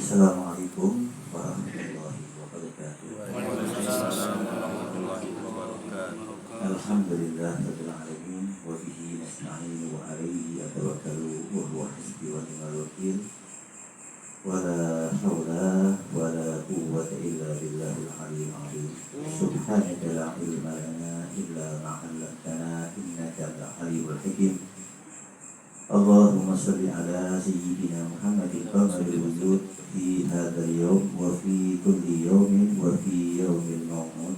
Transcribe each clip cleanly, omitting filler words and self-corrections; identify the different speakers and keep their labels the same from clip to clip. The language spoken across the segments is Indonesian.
Speaker 1: Assalamualaikum warahmatullahi wabarakatuh.
Speaker 2: Waalaikumsalam warahmatullahi wabarakatuh.
Speaker 1: Alhamdulillah rabbil alamin wa bihi nasta'in wa alayhi atawakkalu wa huwa hasbi wa ni'mal wakil. Wa la haula wa la quwwata illa billahil aliyyil azim. Subhanaka la ilma lana illa ma 'allamtana innaka antal alimul hakim. Allahumma shalli ala sayyidina Muhammadin qamaril wujud fi hadzal yawm wa fi kulli yawmin wa fi yawmil maw'ud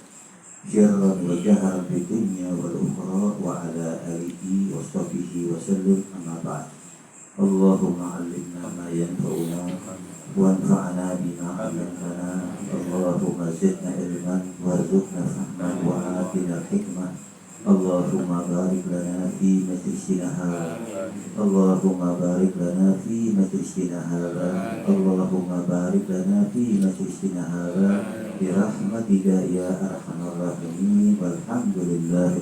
Speaker 1: sirran wa jahran fid dunya wal ukhra wa ala alihi wa sahbihi wa sallim amma ba'd. Allahumma 'allimna ma yanfa'una wa anfa'na bima 'allamtana. Allahumma zidna ilman warzuqna fahman wa atina hikmah. Allahumma barik lana fi majlisina hadha. Allahumma barik lana fi majlisina hadha. Allahumma barik lana fi majlisina hadha bi rahmatika ya arhamar rahimin. Walhamdulillah.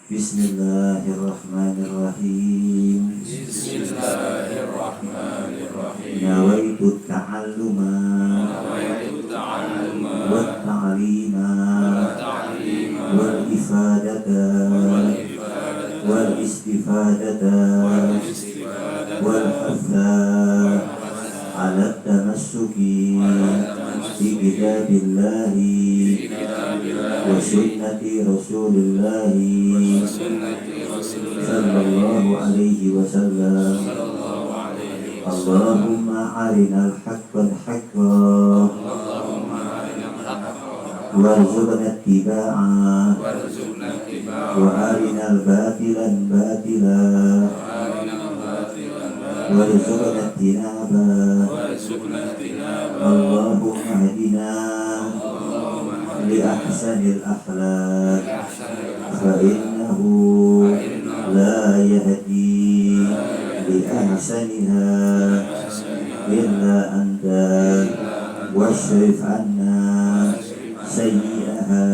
Speaker 1: Bismillahirrahmanirrahim.
Speaker 2: Bismillahirrahmanirrahim.
Speaker 1: Nawaitu ta'alluma wa ta'lima wal ifadata wal istifadata wal hatha ala tamassuki bi kitabillahi wa sunnati rasulillahi sallallahu alaihi wasallam. Allahumma arinal haqqal haqqa warzuqna ittiba'ah wa arinal batilan batila warzuqna ijtinabah. Allahumma hadina li ahsanil akhlaq fa innahu la yahdi li ahsaniha illa anta washrif anna sayyi'aha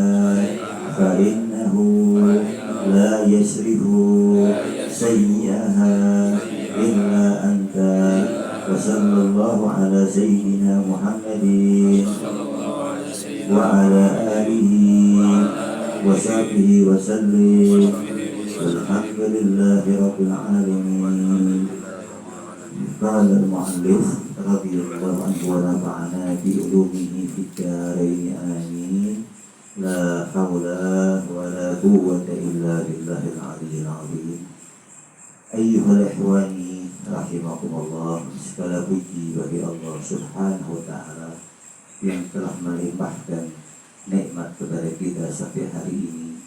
Speaker 1: fa innahu la yasrifu sayyi'aha illa anta. Wa sallallahu ala sayyidina Muhammadin wa ala alihi wa sahbihi wa sallim. Walhamdulillahi rabbil alamin. Qala al-mu'allif radhiyallahu anhu wa nafa'ana bi ulumihi fid dharain amin. La haula wa la quwwata illa billahil aliyyil azim. Ayyuhal ikhwani rahimakumullah. Segala puji bagi Allah Subhanahu wa ta'ala yang telah melimpahkan nikmat kepada kita sampai hari ini.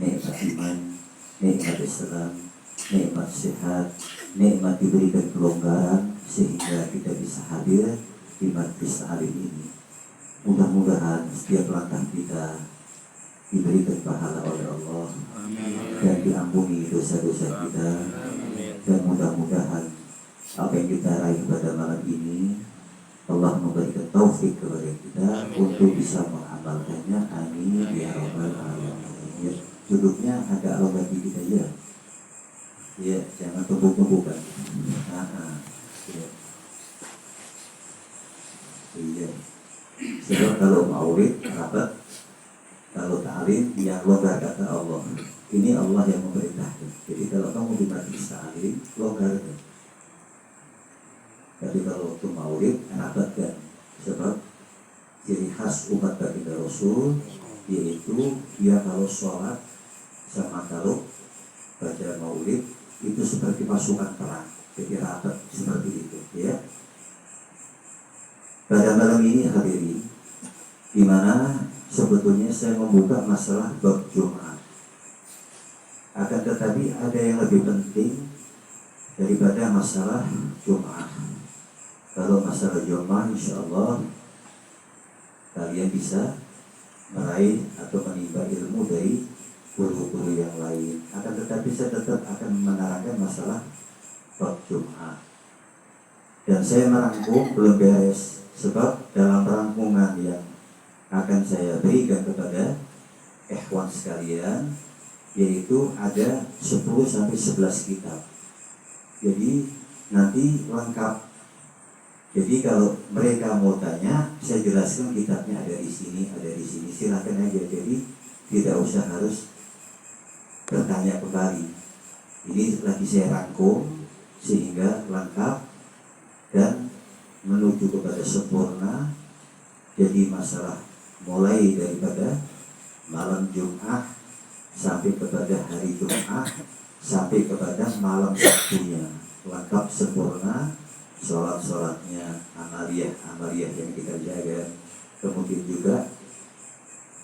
Speaker 1: Nikmat iman, nikmat Islam, nikmat sehat, nikmat diberikan kelonggaran sehingga kita bisa hadir di majlis taklim ini. Mudah-mudahan setiap langkah kita diberikan pahala oleh Allah dan diampuni dosa-dosa kita, dan mudah-mudahan apa yang kita raih pada malam ini Allah memberikan taufik kepada kita untuk bisa mengamalkannya. Amin ya rabbal alamin. Duduknya agak longgar dikit aja. Ya, jangan tumpuk-tumpukan. Ya. Iya. Sebab kalau maulid rapat, kalau ta'lim yang longgar kata Allah. Ini Allah yang memerintahkan. Jadi kalau kamu di majlis ta'lim, longgar. Tapi kalau waktu maulid, rapatkan. Sebab ciri khas umat baginda Rasul yaitu dia kalau sholat sama kalau baca maulid itu seperti pasukan perang, jadi rapat seperti itu, ya. Pada malam ini hadirin, di mana sebetulnya saya membuka masalah bab Jumat. Akan tetapi ada yang lebih penting daripada masalah Jumat. Kalau masalah Jumat, insya Allah kalian bisa meraih atau menimba ilmu dari guru-guru yang lain. Akan tetapi saya tetap akan menerangkan masalah bab Jumat. Dan saya merangkum belum beres, sebab dalam rangkuman yang akan saya berikan kepada ikhwan sekalian, yaitu ada 10-11 kitab. Jadi nanti lengkap Jadi kalau mereka mau tanya, saya jelaskan kitabnya ada di sini, silakan aja. Jadi tidak usah harus bertanya kembali. Ini lagi saya rangkum sehingga lengkap dan menuju kepada sempurna. Jadi masalah mulai daripada malam Jumat sampai kepada hari Jumat sampai kepada malam Sabtunya lengkap sempurna. Sholat-sholatnya, amaliyah yang kita jaga, kemudian juga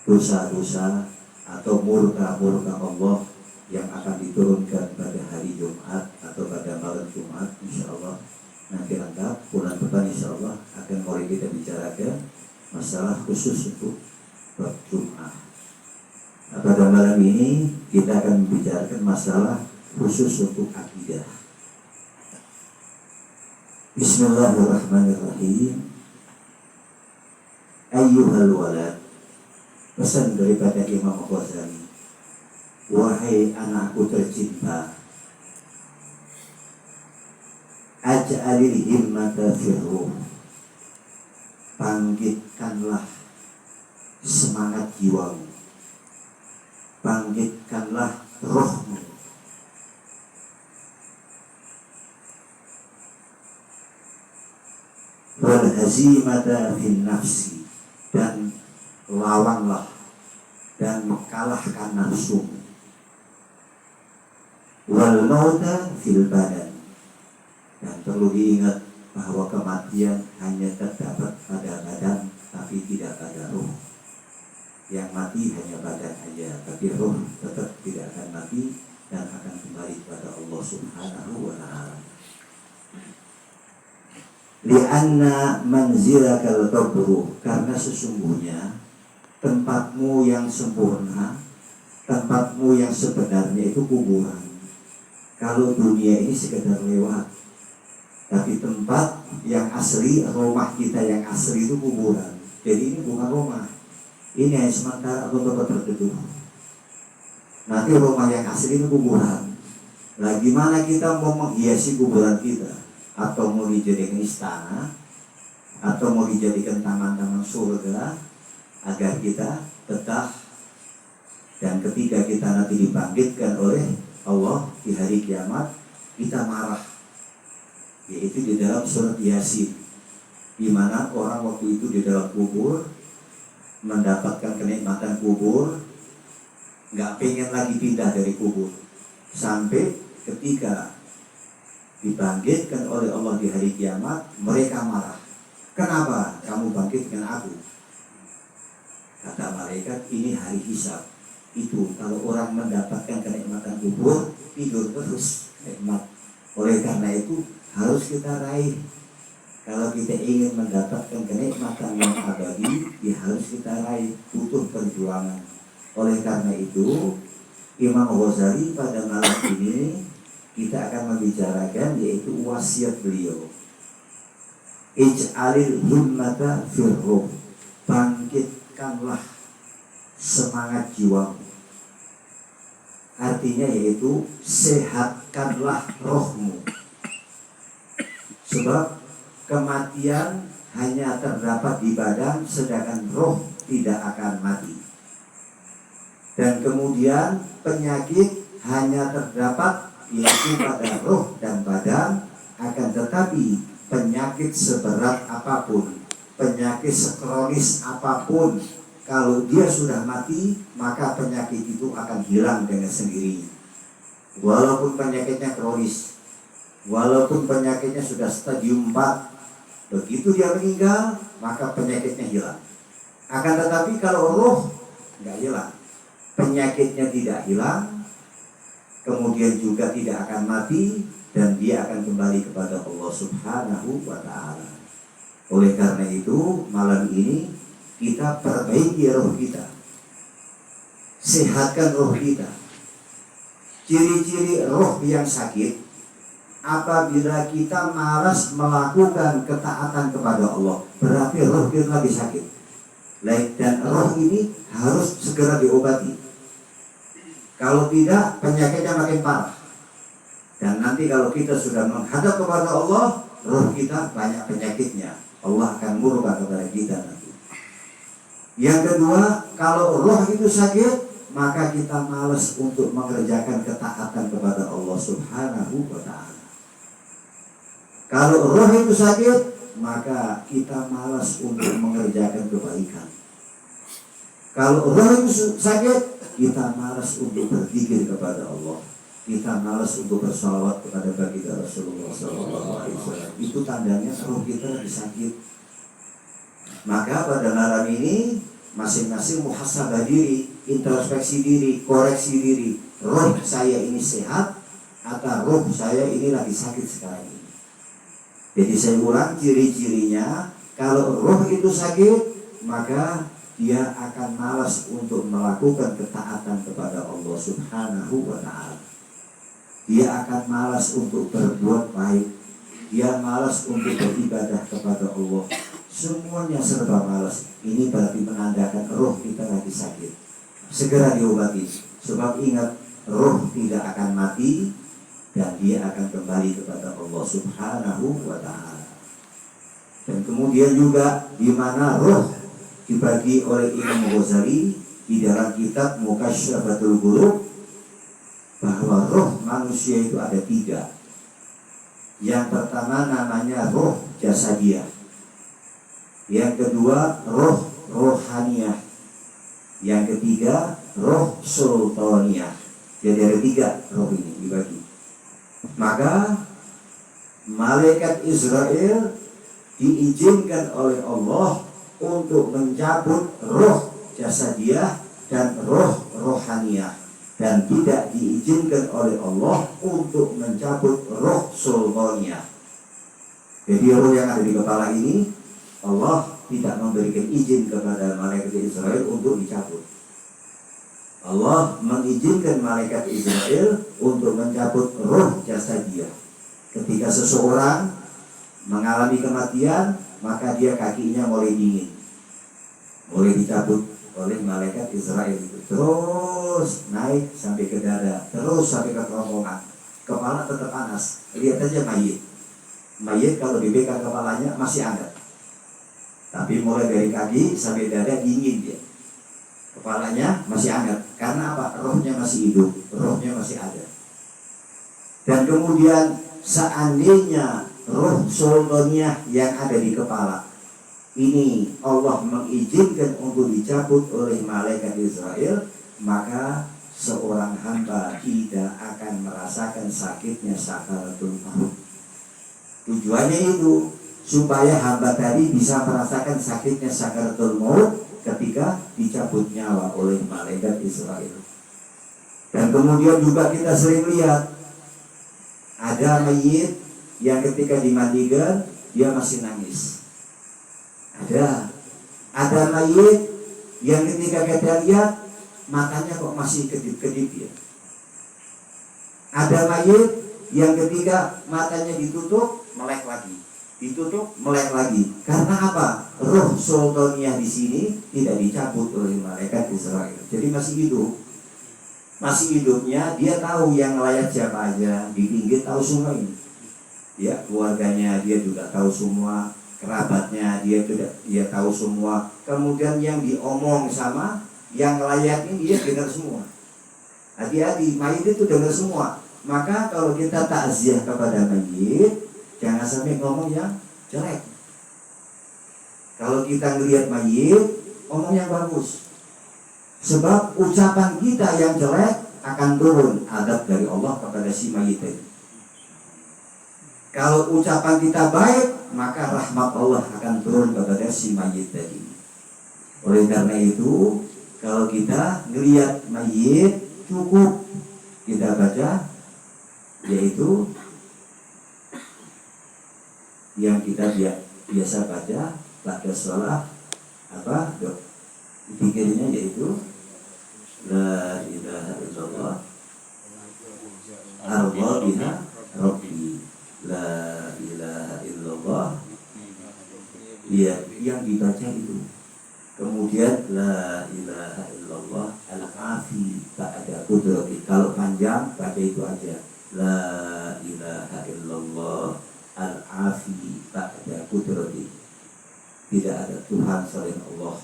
Speaker 1: dosa-dosa atau murka Allah yang akan diturunkan pada hari Jumat atau pada malam Jumat, insya Allah nanti lengkap. Bulan depan insya Allah akan mulai kita bicarakan masalah khusus untuk bab Jumat. Pada malam ini kita akan membicarakan masalah khusus untuk akidah. Bismillahirrahmanirrahim. Ayyuhal walad, pesan daripada Imam Ghazali, wahai anakku tercinta, aj'alil himmata firruh, bangkitkanlah semangat jiwamu, bangkitkanlah rohmu. Wal hazimata fin nafsi, dan lawanlah dan kalahkan nafsumu. Wal mauta fil badan, dan perlu diingat bahwa kematian hanya terdapat pada badan tapi tidak pada ruh. Yang mati hanya badan aja, tapi ruh tetap tidak akan mati dan akan kembali kepada Allah Subhanahu wa ta'ala. Lianna manzilakal qabru, karena sesungguhnya tempatmu yang sempurna, tempatmu yang sebenarnya itu kuburan. Kalau dunia ini sekedar lewat, tapi tempat yang asli, rumah kita yang asli itu kuburan. Jadi ini bukan rumah, ini hanya sementara atau tempat tertentu. Nanti rumah yang asli itu kuburan. Nah, gimana kita mau menghiasi kuburan kita? Atau mau dijadikan istana, atau mau dijadikan taman-taman surga, agar kita betah. Dan ketika kita nanti dibangkitkan oleh Allah di hari kiamat, kita marah. Yaitu di dalam surat Yasin, di mana orang waktu itu di dalam kubur mendapatkan kenikmatan kubur, nggak pengen lagi pindah dari kubur, sampai ketika dibangkitkan oleh Allah di hari kiamat, mereka marah. Kenapa kamu bangkitkan aku? Kata malaikat, ini hari hisab. Itu kalau orang mendapatkan kenikmatan kubur, tidur terus nikmat. Oleh karena itu harus kita raih. Kalau kita ingin mendapatkan kenikmatan yang abadi, ya harus kita raih, butuh perjuangan. Oleh karena itu Imam Ghazali pada malam ini kita akan membicarakan yaitu wasiat beliau. Ij'alil himmata firruh, bangkitkanlah semangat jiwamu. Artinya yaitu sehatkanlah rohmu. Sebab kematian hanya terdapat di badan, sedangkan roh tidak akan mati. Dan kemudian penyakit hanya terdapat yaitu pada roh dan badan, akan tetapi penyakit seberat apapun, penyakit sekronis apapun, kalau dia sudah mati, maka penyakit itu akan hilang dengan sendirinya. Walaupun penyakitnya kronis, walaupun penyakitnya sudah stadium 4, begitu dia meninggal, maka penyakitnya hilang. Akan tetapi kalau roh nggak hilang, penyakitnya tidak hilang, kemudian juga tidak akan mati, dan dia akan kembali kepada Allah Subhanahu wa ta'ala. Oleh karena itu malam ini kita perbaiki roh kita, sehatkan roh kita. Ciri-ciri roh yang sakit apabila kita malas melakukan ketaatan kepada Allah, berarti roh kita lagi sakit. Dan roh ini harus segera diobati. Kalau tidak, penyakitnya makin parah. Dan nanti kalau kita sudah menghadap kepada Allah, roh kita banyak penyakitnya, Allah akan murka kepada kita nanti. Yang kedua, kalau roh itu sakit, maka kita malas untuk mengerjakan ketaatan kepada Allah Subhanahu wa ta'ala. Kalau roh itu sakit, maka kita malas untuk mengerjakan kebaikan. Kalau roh itu sakit, kita malas untuk berzikir kepada Allah. Kita malas untuk bersalawat kepada baginda Rasulullah SAW. Itu tandanya roh kita lagi sakit. Maka pada malam ini masing-masing muhasabah diri, introspeksi diri, koreksi diri. Roh saya ini sehat atau roh saya ini lagi sakit sekarang ini. Jadi saya ulang ciri-cirinya. Kalau roh itu sakit, maka dia akan malas untuk melakukan ketaatan kepada Allah Subhanahu wa ta'ala. Dia akan malas untuk berbuat baik. Dia malas untuk beribadah kepada Allah. Semuanya serba malas. Ini berarti menandakan roh kita lagi sakit. Segera diobati. Sebab ingat, roh tidak akan mati dan dia akan kembali kepada Allah Subhanahu wa ta'ala. Dan kemudian juga di mana roh dibagi oleh Imam Ghazali di dalam kitab Mukasyfatul Qulub, bahwa roh manusia itu ada 3. Yang pertama namanya roh jasadiyah. Yang kedua roh rohaniyah. Yang ketiga roh sultaniyah. Jadi ada 3 roh ini dibagi. Maka malaikat Israel diizinkan oleh Allah untuk mencabut roh jasadiyah dan roh rohaniyah, dan tidak diizinkan oleh Allah untuk mencabut roh sultaniyah. Jadi roh yang ada di kepala ini Allah tidak memberikan izin kepada malaikat Israel untuk dicabut. Allah mengizinkan malaikat Israel untuk mencabut roh jasadiyah. Ketika seseorang mengalami kematian, maka dia kakinya mulai dingin, mulai dicabut oleh malaikat Israel itu. Terus naik sampai ke dada, terus sampai ke kerongkongan. Kepala tetap panas. Lihat aja mayit. Mayit kalau dipegang kepalanya masih hangat. Tapi mulai dari kaki sampai dada dingin dia. Kepalanya masih hangat. Karena apa? Rohnya masih hidup, rohnya masih ada. Dan kemudian seandainya roh sultaniyah yang ada di kepala ini Allah mengizinkan untuk dicabut oleh malaikat Israel, maka seorang hamba tidak akan merasakan sakitnya sakaratul maut. Tujuannya itu supaya hamba tadi bisa merasakan sakitnya sakaratul maut ketika dicabut nyawa oleh malaikat Israel. Dan kemudian juga kita sering lihat ada mayit yang ketika dimandikan dia masih nangis. Ada mayit yang ketika kita lihat matanya kok masih kedip-kedip ya. Ada mayit yang ketika matanya ditutup melek lagi, ditutup melek lagi. Karena apa? Roh sultaniyah di sini tidak dicabut oleh malaikat Israel. Jadi masih hidup. Masih hidupnya dia tahu yang layak siapa aja, di pinggir tahu semua ini. Ya, keluarganya dia juga tahu semua, kerabatnya dia tahu semua. Kemudian yang diomong sama yang layak ini dia dengar semua. Hati-hati, mayit itu dengar semua. Maka kalau kita takziah kepada mayit, jangan sampai ngomong yang jelek. Kalau kita ngelihat mayit, ngomong yang bagus. Sebab ucapan kita yang jelek akan turun adab dari Allah kepada si mayit itu. Kalau ucapan kita baik, maka rahmat Allah akan turun kepada si mayit tadi. Oleh karena itu, kalau kita ngelihat mayit, cukup kita baca, yaitu yang kita biasa baca pada sholat apa? Pikirnya yaitu La ilaha illallah Allah biha Rabbi. La ilaha illallah. Ya, yang dibaca itu. Kemudian la ilaha illallah al-afi ba'da qudrati. Kalau panjang baca itu aja. La ilaha illallah al-afi ba'da qudrati. Tidak ada Tuhan selain Allah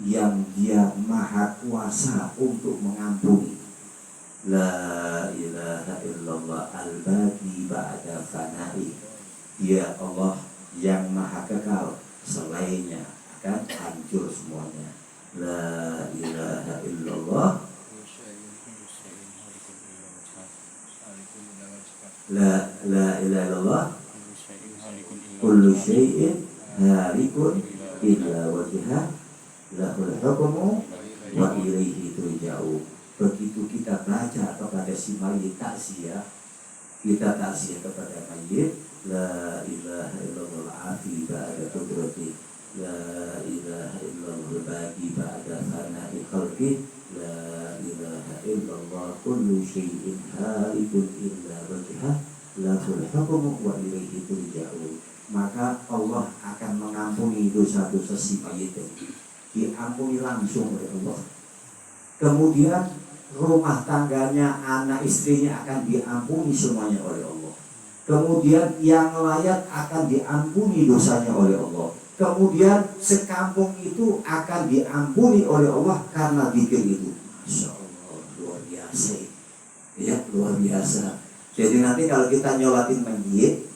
Speaker 1: yang dia maha kuasa untuk mengampuni. La ilaha illallah al-baqi ba'da fana'i. Dia Allah yang maha kekal, selainnya akan hancur semuanya. La ilaha illallah la ilaha illallah kullu syai'in halikun illa wajhah lahul hukmu wa ilaihi turja'un. Begitu kita baca kepada si mayit takziah, kita takziah kepada mayit, la ilaha illallah afi ba'da qudrati, la ilaha illallah bagi ba'da fana'i khalqi, la ilaha illallah kullu syai'in halikun illa wajhah lahul hukmu wa ilaihi turja'un. Maka Allah akan mengampuni dosa-dosa si mayit itu, diampuni langsung oleh Allah. Kemudian rumah tangganya, anak istrinya akan diampuni semuanya oleh Allah. Kemudian yang layak akan diampuni dosanya oleh Allah. Kemudian sekampung itu akan diampuni oleh Allah karena zikir itu. Masya Allah, luar biasa. Ya, luar biasa. Jadi nanti kalau kita nyolatin mayit,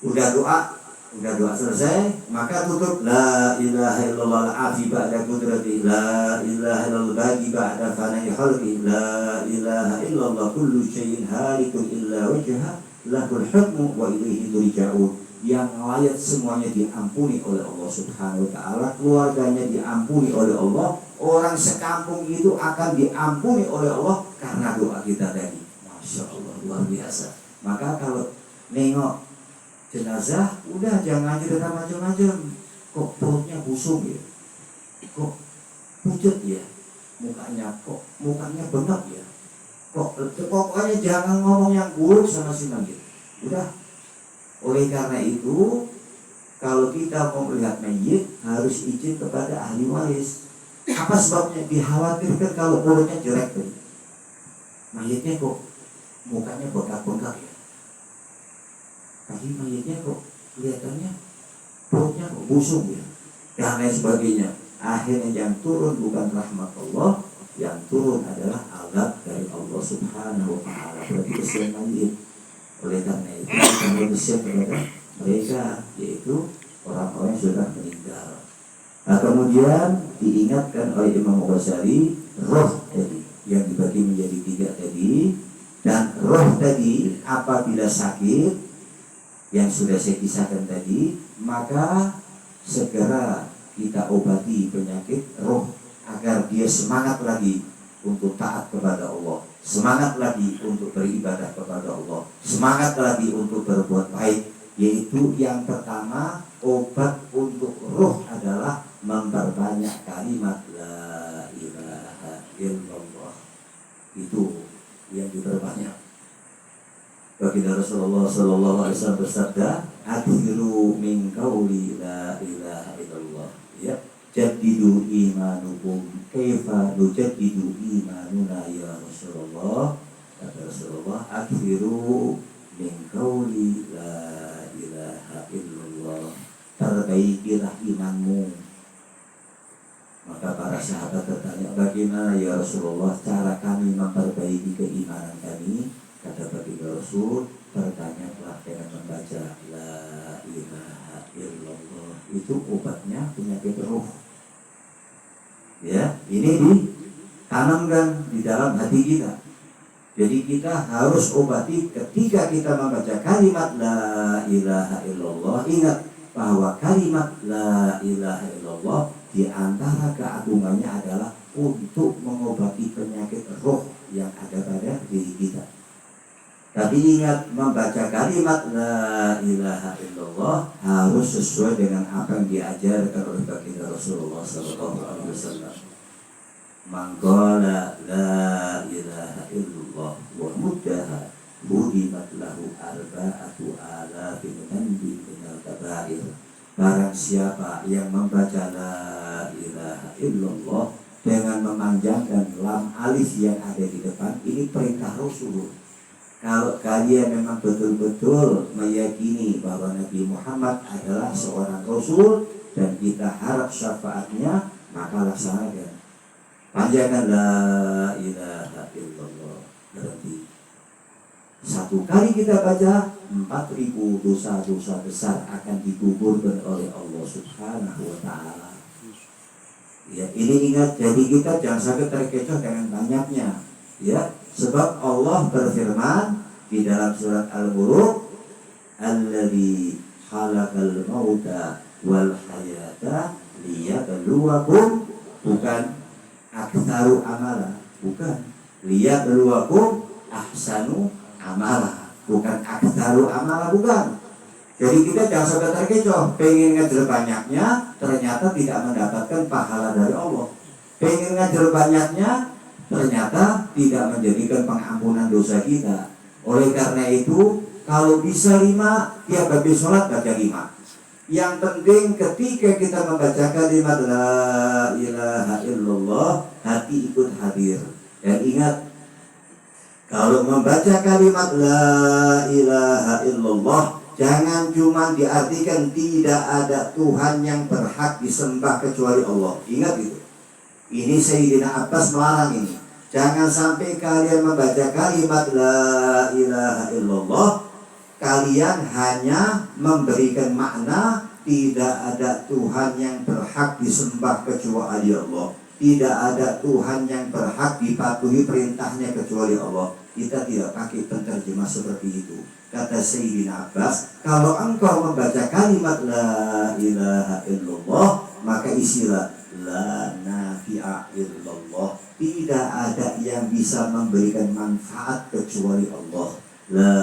Speaker 1: udah doa selesai, maka tutup la ilaha illallah al-afi ba'da qudrati, la ilaha illallah bagi ba'da fana'i khalqi, la ilaha illallah kullu syai'in halikun illa wajhah lahul hukmu wa ilaihi turja'un. Yang layak semuanya diampuni oleh Allah Subhanahu wa ta'ala, keluarganya diampuni oleh Allah, orang sekampung itu akan diampuni oleh Allah karena doa kita tadi. Masya Allah, luar biasa. Maka kalau nengok jenazah, udah jangan cerita macam-macam. Kok perutnya busuk ya? Kok pucat ya? Mukanya bengkak ya? Pokoknya jangan ngomong yang buruk sama si mayit. Udah. Oleh karena itu, kalau kita mau melihat mayit harus izin kepada ahli waris. Apa sebabnya? Dikhawatirkan kalau mulutnya jelek tuh, mayitnya kok mukanya bengkak-bengkak ya? Tapi mayitnya kok kelihatannya perutnya kok busuk ya, dan lain sebagainya. Akhirnya yang turun bukan rahmat Allah, yang turun adalah azab dari Allah Subhanahu wa ta'ala. Berarti kesian mayit. Oleh karena itu kita bersiap kepada mereka, yaitu orang-orang yang sudah meninggal. Nah, kemudian diingatkan oleh Imam Ghazali roh tadi yang dibagi menjadi 3 tadi, dan roh tadi apabila sakit yang sudah saya kisahkan tadi, maka segera kita obati penyakit roh agar dia semangat lagi untuk taat kepada Allah, semangat lagi untuk beribadah kepada Allah, semangat lagi untuk berbuat baik. Yaitu yang pertama, obat untuk roh adalah memperbanyak kalimat la ilaha illallah. Itu yang diperbanyak. Baginda Rasulullah sallallahu alaihi wasallam bersabda, "Akthiru min qauli la ilaha illallah." Ya, jaddidu imanukum, kaifa nujaddidu imanuna ya Rasulullah? Kata Rasulullah, "Akthiru min qauli la ilaha illallah." Perbaikilah imanmu. Maka para sahabat bertanya, "Bagaimana ya Rasulullah cara kami memperbaiki keimanan kami?" Kata baginda Rasul, "Bertanyalah dengan membaca la ilaha illallah." Itu obatnya penyakit roh. Ya, ini ditanamkan di dalam hati kita. Jadi kita harus obati ketika kita membaca kalimat la ilaha illallah. Ingat bahwa kalimat la ilaha illallah di antara keagungannya adalah untuk mengobati penyakit roh yang ada pada diri kita. Tapi ingat, membaca kalimat la ilaha illallah harus sesuai dengan apa yang diajarkan oleh baginda Rasulullah SAW. Man qala la ilaha illallah wa muddaha hudimat lahu arba'atu alafin dhanbin minal kabair. Barang siapa yang membaca la ilaha illallah dengan memanjangkan lam alif yang ada di depan, ini perintah Rasul. Kalau kalian memang betul-betul meyakini bahwa Nabi Muhammad adalah seorang Rasul dan kita harap syafaatnya, maka laksanakan. Panjangkan la ilaha illallah. Berarti satu kali kita baca 4.000 dosa-dosa besar akan digugurkan oleh Allah Subhanahu wa Ta'ala. Ya, ini ingat, jadi kita jangan sampai terkecoh dengan banyaknya. Ya, sebab Allah berfirman di dalam surat Al-Mulk, "Alladzi khalaqal mauta wal hayata liyabluwakum," bukan aktsaru amala, bukan liyabluwakum ahsanu amala, bukan aktsaru amala, bukan. Jadi kita jangan sampai terkecoh, pengen ngajar banyaknya ternyata tidak mendapatkan pahala dari Allah. Pengen ngajar banyaknya ternyata tidak menjadikan pengampunan dosa kita. Oleh karena itu, kalau bisa 5, tiap habis sholat baca 5. Yang penting ketika kita membaca kalimat la ilaha illallah, hati ikut hadir. Dan ingat, kalau membaca kalimat la ilaha illallah, jangan cuma diartikan tidak ada Tuhan yang berhak disembah kecuali Allah. Ingat itu. Ini Sayyidina Abbas melarang ini. Jangan sampai kalian membaca kalimat la ilaha illallah, kalian hanya memberikan makna tidak ada Tuhan yang berhak disembah kecuali Allah. Tidak ada Tuhan yang berhak dipatuhi perintahnya kecuali Allah. Kita tidak pakai penterjemah seperti itu. Kata Sayyidina Abbas, kalau engkau membaca kalimat la ilaha illallah, maka isilah la nafi'a illallah. Tidak ada yang bisa memberikan manfaat kecuali Allah. La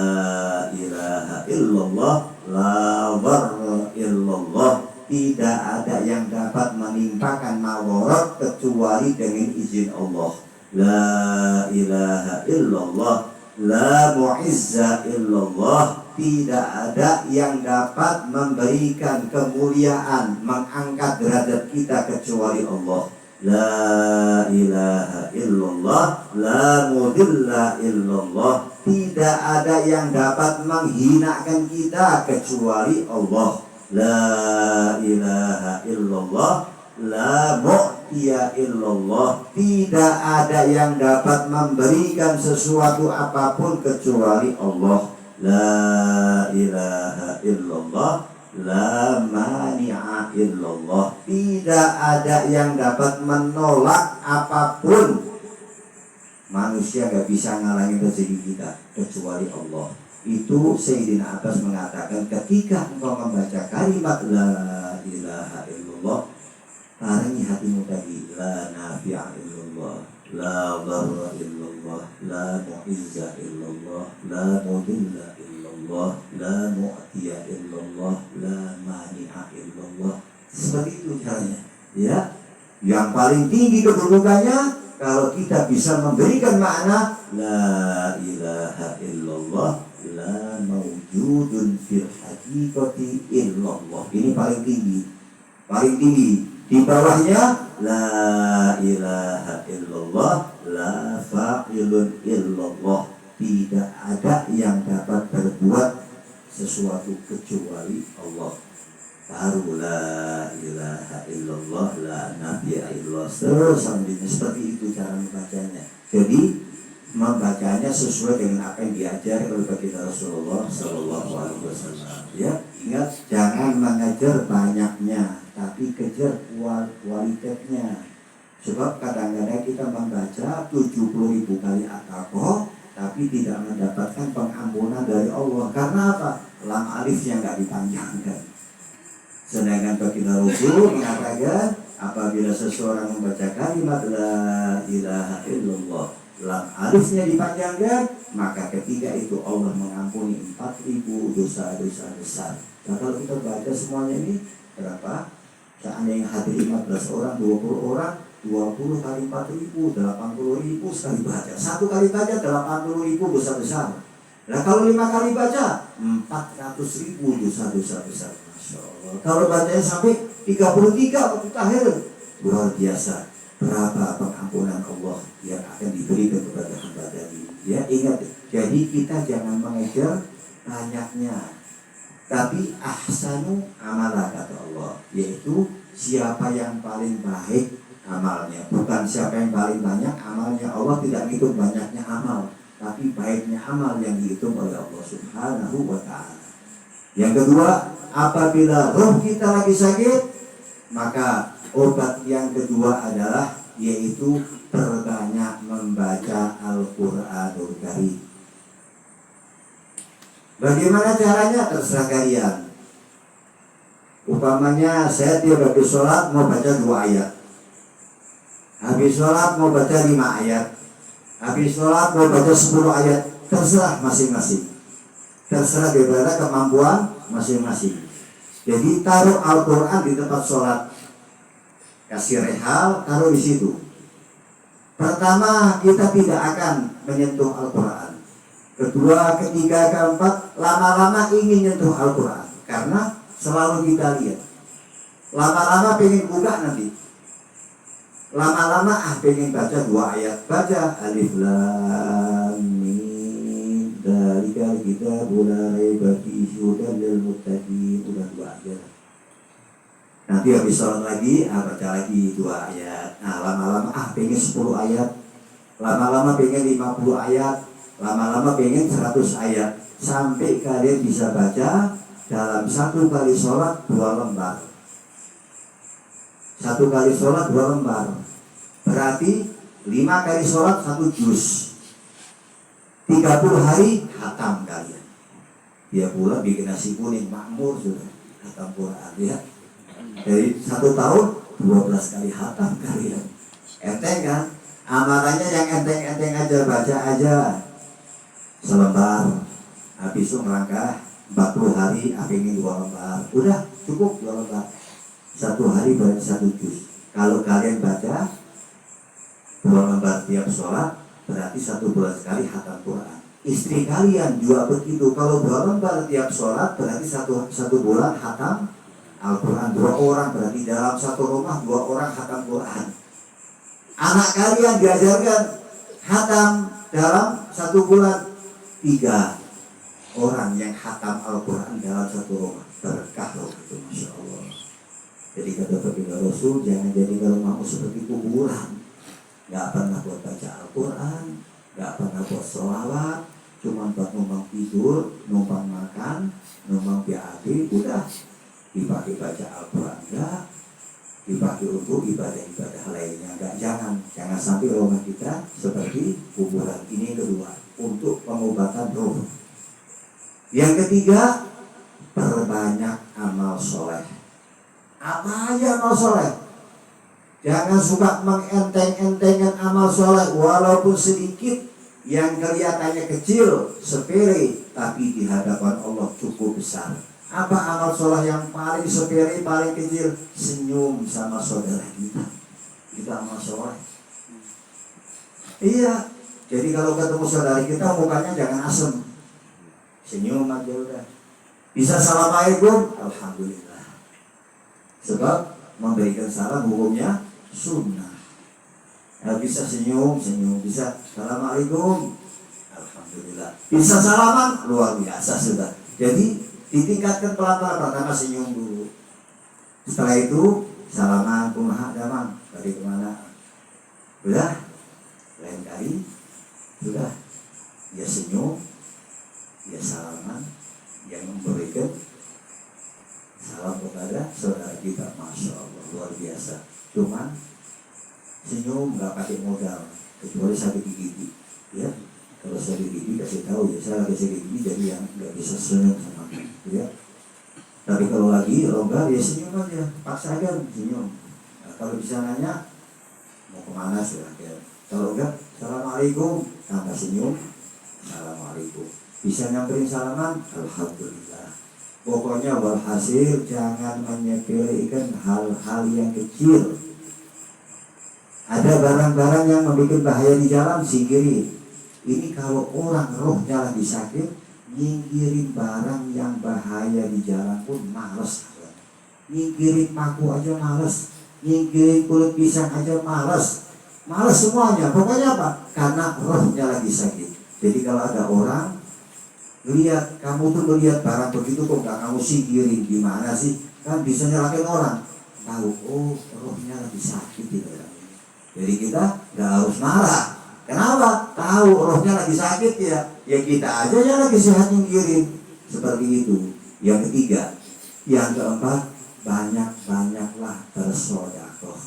Speaker 1: ilaha illallah, la dharra illallah. Tidak ada yang dapat menimpakan mawarat kecuali dengan izin Allah. La ilaha illallah, la mu'izza illallah. Tidak ada yang dapat memberikan kemuliaan, mengangkat derajat kita kecuali Allah. La ilaha illallah, la mudilla illallah. Tidak ada yang dapat menghinakan kita kecuali Allah. La ilaha illallah, la mu'tiya illallah. Tidak ada yang dapat memberikan sesuatu apapun kecuali Allah. La ilaha illallah, la mani'a illallah. Tidak ada yang dapat menolak apapun. Manusia gak bisa ngalangin rezeki kita kecuali Allah. Itu Sayyidina Abbas mengatakan, ketika engkau membaca kalimat la ilaha illallah, tarangi hatimu tadi, la nafi'a illallah, la dharra illallah, la mu'izza illallah, la mudilla illallah, la mu'tiya illallah, la mani'a illallah. Seperti itu caranya. Ya, yang paling tinggi kedudukannya kalau kita bisa memberikan makna la ilaha illallah, la mawjudun fil haqiqati illallah. Ini paling tinggi. Paling tinggi. Di bawahnya la ilaha illallah, la fa'ilun illallah. Tidak ada yang dapat berbuat sesuatu kecuali Allah. Baru la ilaha illallah, la nabiya illallah. Terus seperti itu cara membacanya. Jadi membacanya sesuai dengan apa yang diajar oleh baginda Rasulullah Sallallahu Alaihi Wasallam. Ya, ingat, jangan mengejar banyaknya, tapi kejar kualitasnya. Sebab kadang-kadang kita membaca 70.000 kali at-taqwa, tapi tidak mendapatkan pengampunan dari Allah. Karena apa? Lam alifnya nggak dipanjangkan. Sedangkan baginda Rasul mengatakan, apabila seseorang membaca kalimat la ilaha illallah, lam alifnya dipanjangkan, maka ketika itu Allah mengampuni 4.000 dosa-dosa besar. Nah, kalau kita baca semuanya ini berapa? Seandainya hadir 15 orang, 20 orang, 20 kali 4.000, 80.000 sekali baca. Satu kali baca 80.000 dosa besar. Nah, kalau 5 kali baca 400.000 dosa-dosa besar. Masya Allah. Kalau bacanya sampai 33 waktu tahir, luar biasa. berapa pengampunan Allah yang akan diberikan kepada hamba tadi. Ya, ingat, jadi kita jangan mengejar banyaknya, tapi ahsanu amala kata Allah, yaitu siapa yang paling baik amalnya, bukan siapa yang paling banyak amalnya. Allah tidak hitung banyaknya amal, tapi baiknya amal yang dihitung oleh Allah Subhanahu wa ta'ala. Yang kedua, apabila roh kita lagi sakit, maka obat yang kedua adalah yaitu perbanyak membaca Al-Qur'anul Karim. Bagaimana caranya? Terserah kalian. Umpamanya saya tiap habis sholat mau baca 2 ayat, habis sholat mau baca 5 ayat, habis sholat mau baca 10 ayat. Terserah masing-masing, terserah daripada kemampuan masing-masing. Jadi taruh Al-Quran di tempat sholat, kasih rehal, taruh di situ. Pertama, kita tidak akan menyentuh Al-Quran. Kedua, ketiga, keempat, lama-lama ingin nyentuh Al-Quran, karena selalu kita lihat. Lama-lama pengen buka nanti. Lama-lama pengen baca 2 ayat. Baca Alif Lam Mim Dzalikal Kitabu La Raiba Fihi Hudan lil Muttaqin. Udah 2 ayat. Nanti habis sholat lagi, baca lagi 2 ayat. Nah, lama-lama pengen 10 ayat. Lama-lama pengen 50 ayat. Lama-lama pengen 100 ayat. Sampai kalian bisa baca dalam 1 kali sholat 2 lembar. 1 kali sholat 2 lembar. Berarti 5 kali sholat 1 juz. 30 hari hatam kalian. Dia pula bikin nasi kuning makmur sudah hatam Quran ya. Dari 1 tahun 12 kali hatam kalian. Enteng kan? Amalannya yang enteng-enteng aja, baca aja selembar. Habis itu melangkah 40 hari ingin 2 lembar. Udah cukup 2 lembar. 1 hari berarti 1 juz. Kalau kalian baca 2 lembar tiap sholat, berarti 1 bulan sekali hatam Quran. Istri kalian juga begitu. Kalau 2 lembar tiap sholat, berarti 1 bulan hatam Al-Quran. 2 orang, berarti dalam 1 rumah 2 orang hatam Quran. Anak kalian diajarkan hatam dalam 1 bulan. 3 orang yang hatam Al-Quran dalam 1 rumah. Berkah loh itu, Masya Allah. Jadi kata baginda Rasul, jangan jadi rumahmu seperti kuburan. Gak pernah buat baca Al-Quran, gak pernah buat sholawat, cuma buat numpang tidur, numpang makan, numpang BAB. Udah dipakai baca Al-Quran enggak, dipakai untuk ibadah-ibadah lainnya enggak. Jangan sampai rumah kita seperti kuburan. Ini kedua, untuk pengobatan roh. Yang ketiga, perbanyak amal soleh. Apa aja amal soleh? Jangan suka mengenteng-entengkan amal soleh, walaupun sedikit, yang kelihatannya kecil, sepele, tapi di hadapan Allah cukup besar. Apa amal soleh yang paling sepele, paling kecil? Senyum sama saudara kita. Itu amal soleh. Iya. Jadi kalau ketemu saudara kita, mukanya jangan asem, senyum aja udah. Bisa assalamualaikum, alhamdulillah. Sebab memberikan salam hukumnya sunnah. Bisa senyum, bisa assalamualaikum, alhamdulillah. Bisa salaman, luar biasa sudah. Jadi ditingkatkan pelan-pelan. Pertama senyum dulu, setelah itu salaman, kumaha damang, dari kemana, udah. Lain kali sudah, dia senyum, dia salaman, yang memberikan salam kepada saudara kita. Masya Allah, luar biasa. Cuman senyum nggak pakai modal, kecuali sakit gigi ya. Kalau sakit gigi kasih tahu ya, saya lagi sakit gigi, jadi yang nggak bisa senyum sama ya. Tapi kalau lagi longgar ya senyum aja, paksa aja senyum. Nah, kalau bisa nanya mau kemana silahkan. Kalau enggak, assalamualaikum, tambah senyum, assalamualaikum. Bisa nyamperin salaman, alhamdulillah. Pokoknya walhasil jangan menyepelekan hal-hal yang kecil. Ada barang-barang yang membuat bahaya di jalan, singkirin. Ini kalau orang rohnya lagi sakit, nyingkirin barang yang bahaya di jalan pun males. Nyingkirin paku aja males. nyingkirin kulit pisang aja malas semuanya. Pokoknya apa? Karena rohnya lagi sakit. Jadi kalau ada orang lihat kamu tuh melihat barang begitu kok nggak kamu singkirin, gimana sih? Kan bisa nyalakin orang. Tahu, oh rohnya lagi sakit gitu. Jadi kita nggak harus marah. Kenapa? Tahu rohnya lagi sakit ya. Ya kita aja yang lagi sehat nyingkirin. Seperti itu. Yang ketiga, yang keempat, banyak-banyaklah bersedekah.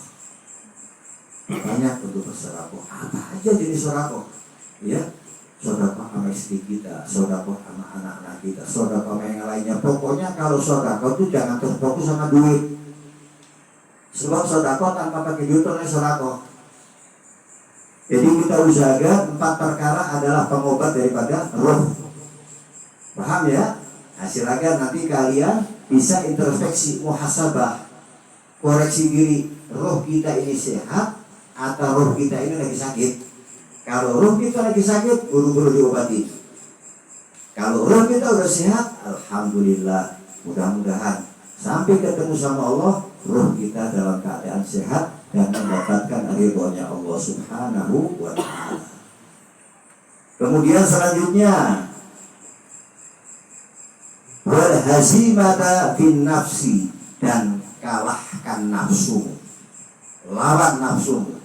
Speaker 1: Banyak untuk bersedekah. Apa aja jenis sedekah? Ya, sedekah sama istri kita, sedekah sama anak-anak kita, sedekah sama yang lainnya. Pokoknya kalau sedekah itu jangan terfokus sama duit. Sebab sedekah tanpa pakai duit itu sedekah. Jadi kita usahakan 4 perkara adalah pengobat daripada roh. Paham ya? Silakan nanti kalian bisa introspeksi, muhasabah, koreksi diri. Roh kita ini sehat atau roh kita ini lagi sakit? Kalau roh kita lagi sakit, buru-buru diobati. Kalau roh kita udah sehat, alhamdulillah, mudah-mudahan sampai ketemu sama Allah, roh kita dalam keadaan sehat dan mendapatkan ridhonya Allah Subhanahu wa ta'ala. Kemudian selanjutnya, wal hazimata fin nafsi, dan kalahkan nafsu, lawan nafsu.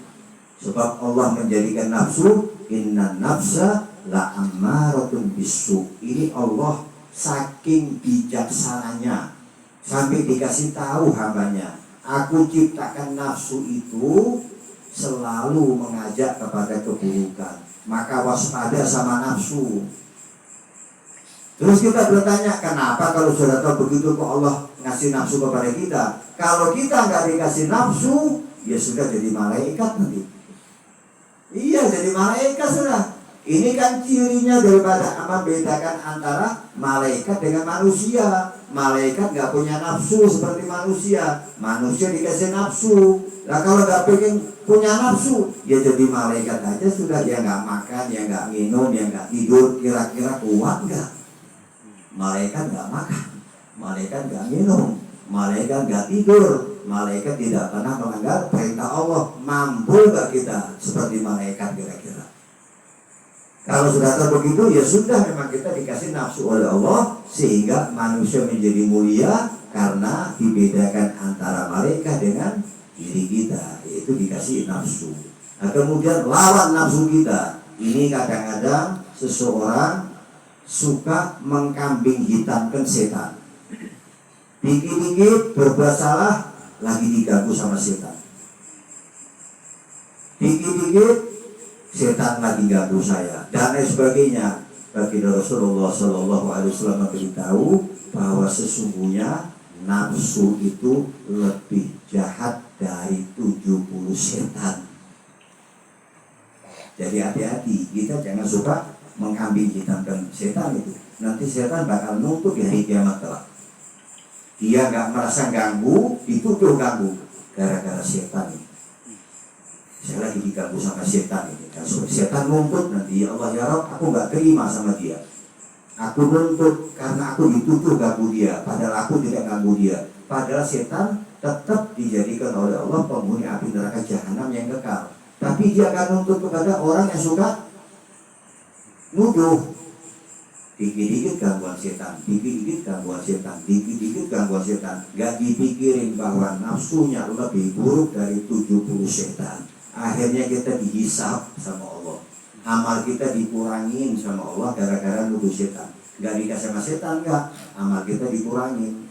Speaker 1: Sebab Allah menjadikan nafsu, inna nafsa la ammaratun bisu. Ini Allah saking bijaksananya sampai dikasih tahu hambanya, aku ciptakan nafsu itu selalu mengajak kepada keburukan, maka waspada sama nafsu. Terus kita bertanya, kenapa kalau sudah tahu begitu kok Allah ngasih nafsu kepada kita? Kalau kita nggak dikasih nafsu, ya sudah jadi malaikat nanti. Iya, jadi malaikat sudah. Ini kan cirinya daripada membedakan antara malaikat dengan manusia. Malaikat nggak punya nafsu seperti manusia. Manusia dikasih nafsu. Nah kalau nggak pengen punya nafsu, ya jadi malaikat aja sudah. Dia nggak makan, dia nggak minum, dia nggak tidur. Kira-kira kuat nggak? Malaikat nggak makan, malaikat nggak minum, malaikat nggak tidur, malaikat tidak pernah melanggar perintah Allah. Mampu nggak kita seperti malaikat kira-kira? Kalau sudah tahu begitu, ya sudah, memang kita dikasih nafsu oleh Allah sehingga manusia menjadi mulia karena dibedakan antara malaikat dengan diri kita, yaitu dikasih nafsu. Nah, kemudian lawan nafsu kita. Ini kadang-kadang seseorang suka mengkambing hitamkan setan. Dikit-dikit berbuat salah, lagi diganggu sama setan. Dikit-dikit setan lagi ganggu saya, dan lain sebagainya. Bagi Rasulullah SAW memberitahu bahwa sesungguhnya nafsu itu lebih jahat dari 70 setan. Jadi hati-hati, kita jangan suka mengkambing hitamkan setan itu. Nanti setan bakal nuntut di hari kiamat kelak. Dia nggak merasa ganggu, dituduh ganggu gara-gara setan ini. Saya lagi diganggu sama setan ini. Dan setan nuntut nanti, ya Allah ya Rabb, aku nggak terima sama dia. Aku nuntut karena aku dituduh ganggu dia, padahal aku tidak ganggu dia. Padahal setan tetap dijadikan oleh Allah penghuni api neraka jahanam yang kekal. Tapi dia akan nuntut kepada orang yang suka nuduh. Dikit-dikit gangguan setan, dikit-dikit gangguan setan, dikit-dikit gangguan setan. Gak dipikirin bahwa nafsunya lebih buruk dari 70 setan. Akhirnya kita dihisab sama Allah. Amal kita dikurangin sama Allah gara-gara nuduh setan. Gak dikasih sama setan, gak. Amal kita dikurangin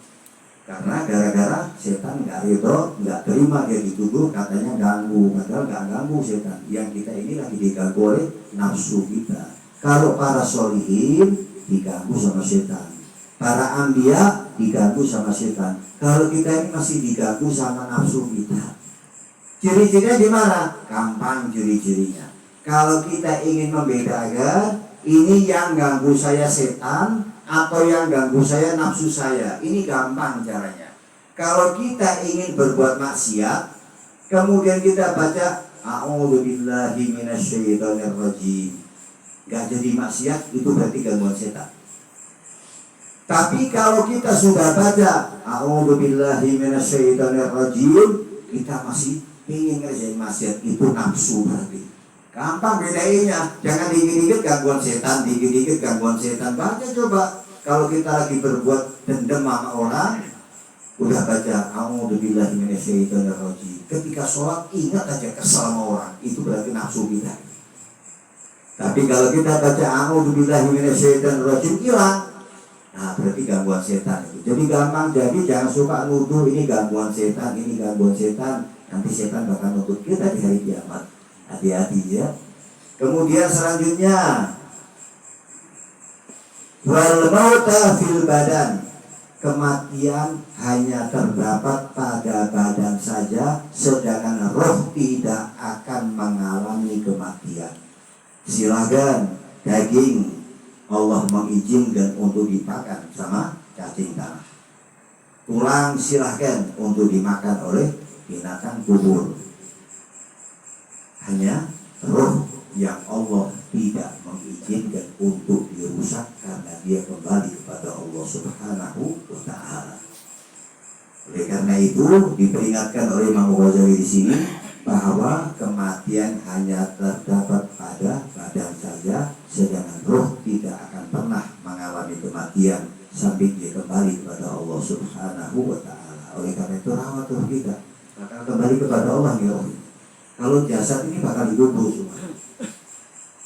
Speaker 1: karena gara-gara setan gak ridho, gak terima dia dituduh, katanya ganggu. Padahal gak ganggu setan. Yang kita ini lagi diganggu oleh nafsu kita. Kalau para sholihin diganggu sama setan, para anbiya diganggu sama setan. Kalau kita ini masih diganggu sama nafsu kita. Ciri-cirinya gimana? Gampang ciri-cirinya. Kalau kita ingin membedakan ini yang ganggu saya setan atau yang ganggu saya nafsu saya, ini gampang caranya. Kalau kita ingin berbuat maksiat, kemudian kita baca a'udzubillahi minasyaitonirrajim, gak jadi maksiat, itu berarti gangguan setan. Tapi kalau kita sudah baca a'udzubillahi minasyaitonirrajim, kita masih ingin ngerjain maksiat, itu nafsu berarti. Gampang bedainnya, jangan dikit-dikit gangguan setan, dikit-dikit gangguan setan. Baca coba, kalau kita lagi berbuat dendam sama orang, udah baca a'udzubillahi minasyaitonirrajim. Ketika sholat ingat aja kesal sama orang, itu berarti nafsu kita. Tapi kalau kita baca a'udzubillahi minasyaitonirrajim hilang, nah berarti gangguan setan itu. Jadi gampang, jadi jangan suka nuduh ini gangguan setan, ini gangguan setan. Nanti setan bakal nuntut kita di hari kiamat. Hati-hati ya. Kemudian selanjutnya, wal mauta fil badan. Kematian hanya terdapat pada badan saja, sedangkan roh tidak akan mengalami kematian. Silakan daging Allah mengizinkan untuk dimakan sama cacing tanah. Tulang silahkan untuk dimakan oleh binatang kubur. Hanya roh yang Allah tidak mengizinkan untuk dirusak karena dia kembali kepada Allah Subhanahu wa Ta'ala. Oleh karena itu diperingatkan oleh Imam Ghazali di sini bahwa kematian hanya terdapat pada badan saja, sedangkan roh tidak akan pernah mengalami kematian sampai dia kembali kepada Allah Subhanahu wa Ta'ala. Oleh karena itu rawat roh kita akan kembali kepada Allah ya Allah. Kalau jasad ini bakal dikubur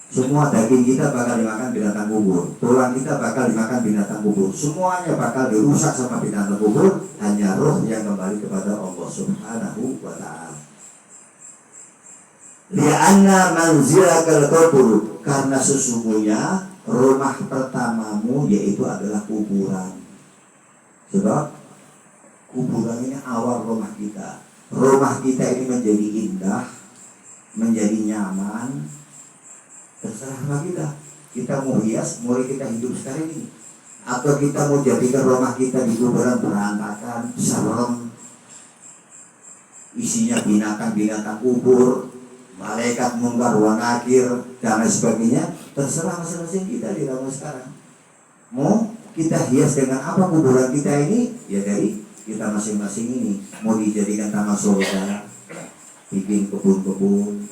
Speaker 1: semua daging kita bakal dimakan binatang kubur, tulang kita bakal dimakan binatang kubur, semuanya bakal dirusak sama binatang kubur. Hanya roh yang kembali kepada Allah Subhanahu wa Ta'ala. Li'anna manzilakal qabr, karena sesungguhnya rumah pertamamu yaitu adalah kuburan. Sebab kuburan ini awal rumah kita. Rumah kita ini menjadi indah, menjadi nyaman, terserah sama kita. Kita mau hias, mulai kita hidup sekarang ini, atau kita mau jadikan rumah kita di kuburan berantakan, serem, isinya binatang-binatang kubur, malaikat mungkar wa nakir dan lain sebagainya. Terserah masing-masing kita di rumah sekarang. Mau kita hias dengan apa kuburan kita ini? Ya dari kita masing-masing ini. Mau dijadikan taman surga, bikin kebun-kebun,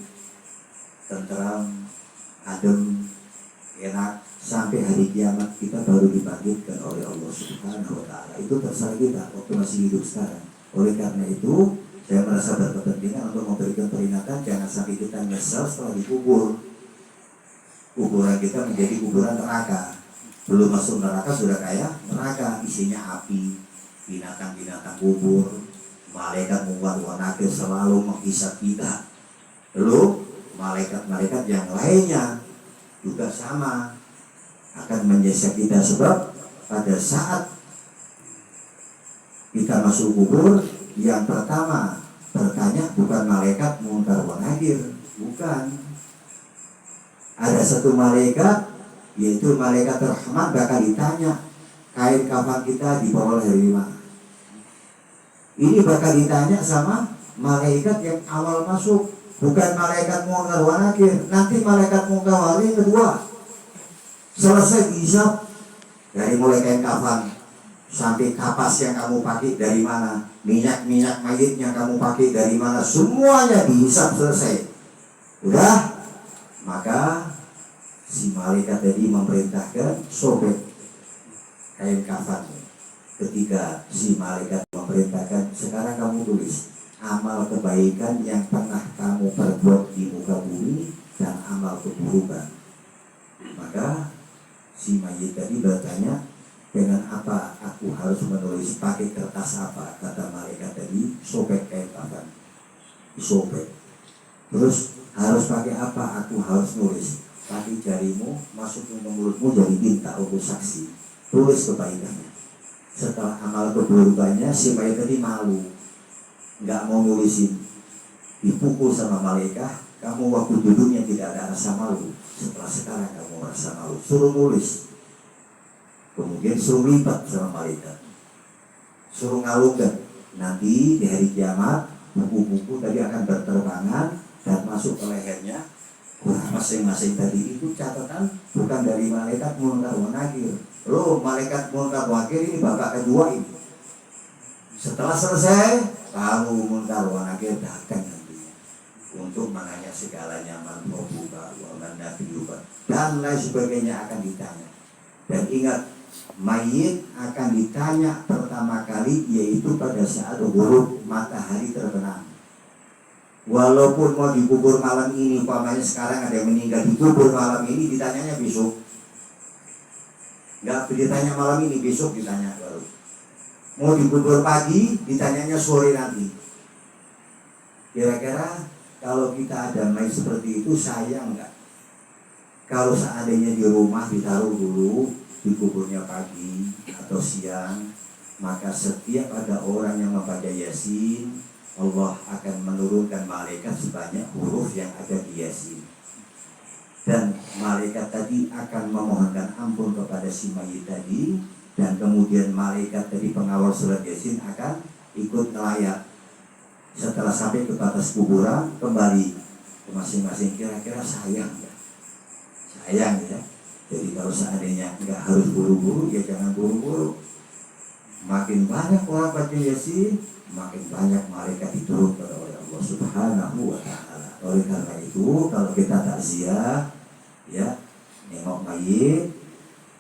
Speaker 1: tentram, adem, enak, sampai hari kiamat kita baru dibangkitkan oleh Allah Subhanahu wa Ta'ala. Itu terserah kita waktu masih hidup sekarang. Oleh karena itu saya merasa berkepentingan untuk memberikan peringatan, jangan sampai kita nyesal setelah dikubur. Kuburan kita menjadi kuburan neraka. Belum masuk neraka sudah kayak neraka, isinya api, binatang-binatang kubur, malaikat mungkar wa nakir selalu menghisap kita. Lalu malaikat-malaikat yang lainnya juga sama akan menyiksa kita. Sebab pada saat kita masuk kubur, yang pertama bertanya bukan malaikat mungkar wa nakir, bukan. Ada satu malaikat, yaitu malaikat rahmat, bakal ditanya kain kafan kita dibawa dari mana. Ini bakal ditanya sama malaikat yang awal masuk, bukan malaikat mungkar wa nakir. Nanti malaikat mungkar wa nakir kedua selesai dihisap, dari mulai kain kafan sampai kapas yang kamu pakai dari mana, minyak mayit yang kamu pakai dari mana, semuanya dihisap selesai. Udah, maka si malaikat tadi memerintahkan sobek kain kafanmu. Ketika si malaikat memerintahkan, sekarang kamu tulis amal kebaikan yang pernah kamu perbuat di muka bumi dan amal keburukan. Maka si mayit tadi bertanya, dengan apa aku harus menulis, pakai kertas apa? Kata malaikat tadi, sobek kain kafan, sobek. Terus harus pakai apa? Aku harus nulis, pakai jarimu masuk ke mulutmu jadi tinta untuk saksi, tulis kebaikannya. Setelah amal keburukannya, si mayit tadi malu, nggak mau nulisin, dipukul sama malaikat. Kamu waktu duduknya tidak ada rasa malu, setelah sekarang kamu merasa malu, suruh nulis. Kemudian suruh lipat sama malaikat, suruh ngalungkan. Nanti di hari kiamat buku-buku tadi akan berterbangan dan masuk ke lehernya. Masing-masing tadi itu catatan bukan dari malaikat mungkar wa nakir. Loh, malaikat mungkar wa nakir ini bapak kedua ini. Setelah selesai lalu munkar wa nakir datang nantinya untuk menanya segalanya, man rabbuka wa man nabiyuka dan lain sebagainya akan ditanya. Dan ingat, mayit akan ditanya pertama kali yaitu pada saat ghurub matahari terbenam. Walaupun mau dikubur malam ini, umpamanya sekarang ada yang meninggal dikubur malam ini, ditanyanya besok. Enggak ditanya malam ini, besok ditanya baru. Mau dikubur pagi, ditanyanya sore nanti. Kira-kira kalau kita ada mayit seperti itu, sayang enggak? Kalau seandainya di rumah ditaruh dulu, dikuburnya pagi atau siang, maka setiap ada orang yang membaca Yasin, Allah akan menurunkan malaikat sebanyak huruf yang ada di Yasin. Dan malaikat tadi akan memohonkan ampun kepada si mayit tadi. Dan kemudian malaikat tadi pengawal surat Yasin akan ikut nelayan. Setelah sampai ke batas kuburan, kembali ke masing-masing. Kira-kira sayang ya? Sayang ya. Jadi kalau seandainya nggak harus buru-buru, ya jangan buru-buru. Makin banyak orang baca Yasin, makin banyak malaikat diturunkan oleh Allah Subhanahu wa Ta'ala. Oleh karena itu, kalau kita takziah, ya, nengok mayit,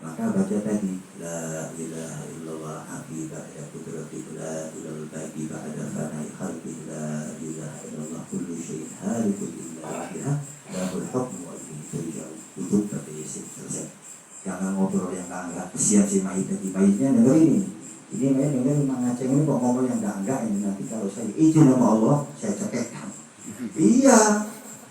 Speaker 1: maka baca tadi la ilaha illallah habiba ya qudrati la ilal baqi ba'da fana'i khalqi la ilaha illallah kullu syai'in halikun illa wajha lahul hukmu wa ilayhi turja'un. Tutup baca Yasin, selesai. Jangan ngobrol yang enggak. Kesian si mayit tadi, mayitnya dengerin ini mayit dengerin Mang Aceh ini kok ngomong yang enggak ini, nanti kalau saya izin sama Allah saya cekek. Iya,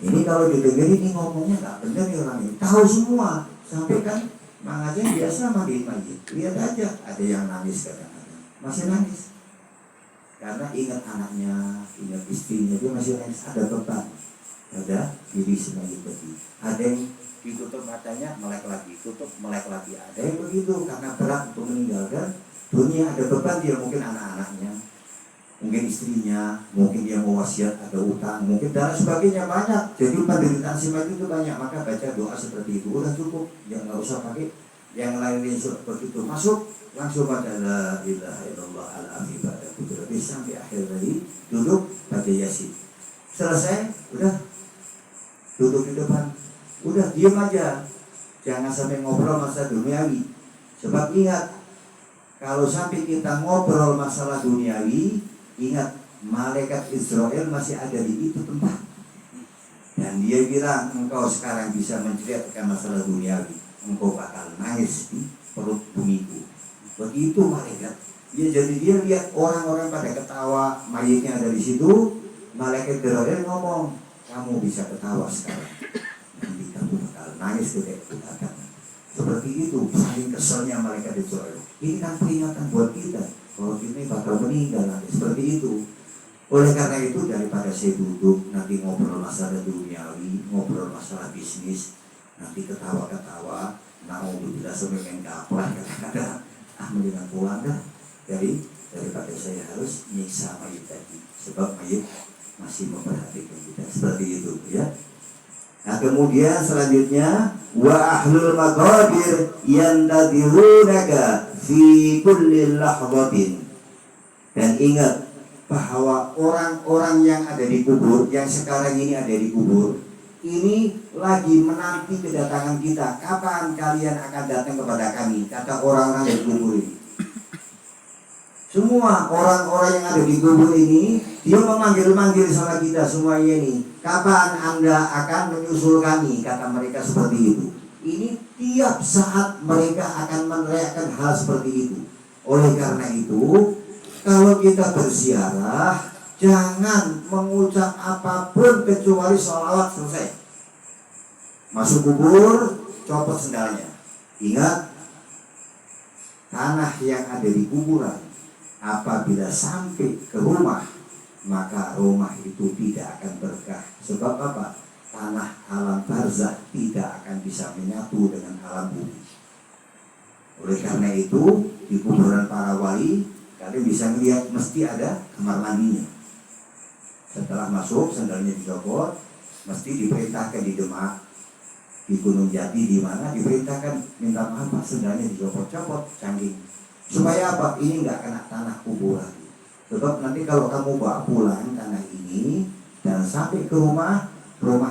Speaker 1: ini kalau didengerin ini ngomongnya enggak benar nih orang ini, tahu semua. Sampai kan Mang Aceh biasa mandiin mayit, lihat aja ada yang nangis kadang-kadang, masih nangis karena ingat anaknya, ingat istrinya, dia masih nangis. Ada beban, ada diri si mayit tadi. Ada yang ditutup matanya melek lagi, tutup melek lagi, ada yang begitu karena berat untuk meninggalkan dunia. Ada beban dia, mungkin anak-anaknya, mungkin istrinya, mungkin dia mau wasiat, ada utang, mungkin dan sebagainya, banyak. Jadi penderitaan si mayit itu banyak. Maka baca doa seperti itu udah cukup, ya nggak usah pakai yang lain-lain seperti itu. Masuk langsung baca la ilaha illallah al-azim ba'da qudrati sampai akhir tadi, duduk baca Yasin, selesai, udah duduk di depan, udah diam aja, jangan sampai ngobrol masalah duniawi. Sebab ingat, kalau sampai kita ngobrol masalah duniawi, ingat malaikat Israel masih ada di itu tempat. Dan dia bilang, engkau sekarang bisa menceritakan masalah duniawi, engkau bakal nangis di perut bumiku. Begitu malaikat. Ya, jadi dia lihat orang-orang pada ketawa, mayitnya ada di situ. Malaikat Israel ngomong, kamu bisa ketawa sekarang, nanti kamu bakal nangis ketika aku datang. Seperti itu, saking keselnya malaikat Israel. Ini kan peringatan buat kita, kalau kita bakal meninggal nanti. Seperti itu. Oleh karena itu, daripada saya duduk nanti ngobrol masalah duniawi, ngobrol masalah bisnis, nanti ketawa-ketawa, naudzubillah sampai main kapal kadang-kadang, mendingan pulang dah. Jadi daripada saya harus nyiksa mayit tadi, sebab mayit masih memperhatikan kita. Seperti itu ya. Nah kemudian selanjutnya, wa ahlul maqabir yantadirunaka fi kulli lahzatin. Dan ingat bahwa orang-orang yang ada di kubur, yang sekarang ini ada di kubur, ini lagi menanti kedatangan kita. Kapan kalian akan datang kepada kami? Kata orang-orang di kubur ini. Semua orang-orang yang ada di kubur ini, dia memanggil-manggil sama kita semuanya ini. Kapan Anda akan menyusul kami? Kata mereka seperti itu. Ini tiap saat mereka akan meneriakkan hal seperti itu. Oleh karena itu, kalau kita berziarah, jangan mengucap apapun kecuali sholawat selesai. Masuk kubur, copot sendalnya. Ingat, tanah yang ada di kuburan, apabila sampai ke rumah, maka rumah itu tidak akan berkah. Sebab apa? Tanah alam barzakh tidak akan bisa menyatu dengan alam bumi. Oleh karena itu, di kuburan para wali, kalian bisa melihat mesti ada kamar mandinya. Setelah masuk, sandalnya dicopot, mesti diperintahkan di Demak, di Gunung Jati, di mana diperintahkan minta maaf, sandalnya dicopot-copot, canggih. Supaya apa? Ini nggak kena tanah kuburan. Sebab nanti kalau kamu bawa pulang tanah ini dan sampai ke rumah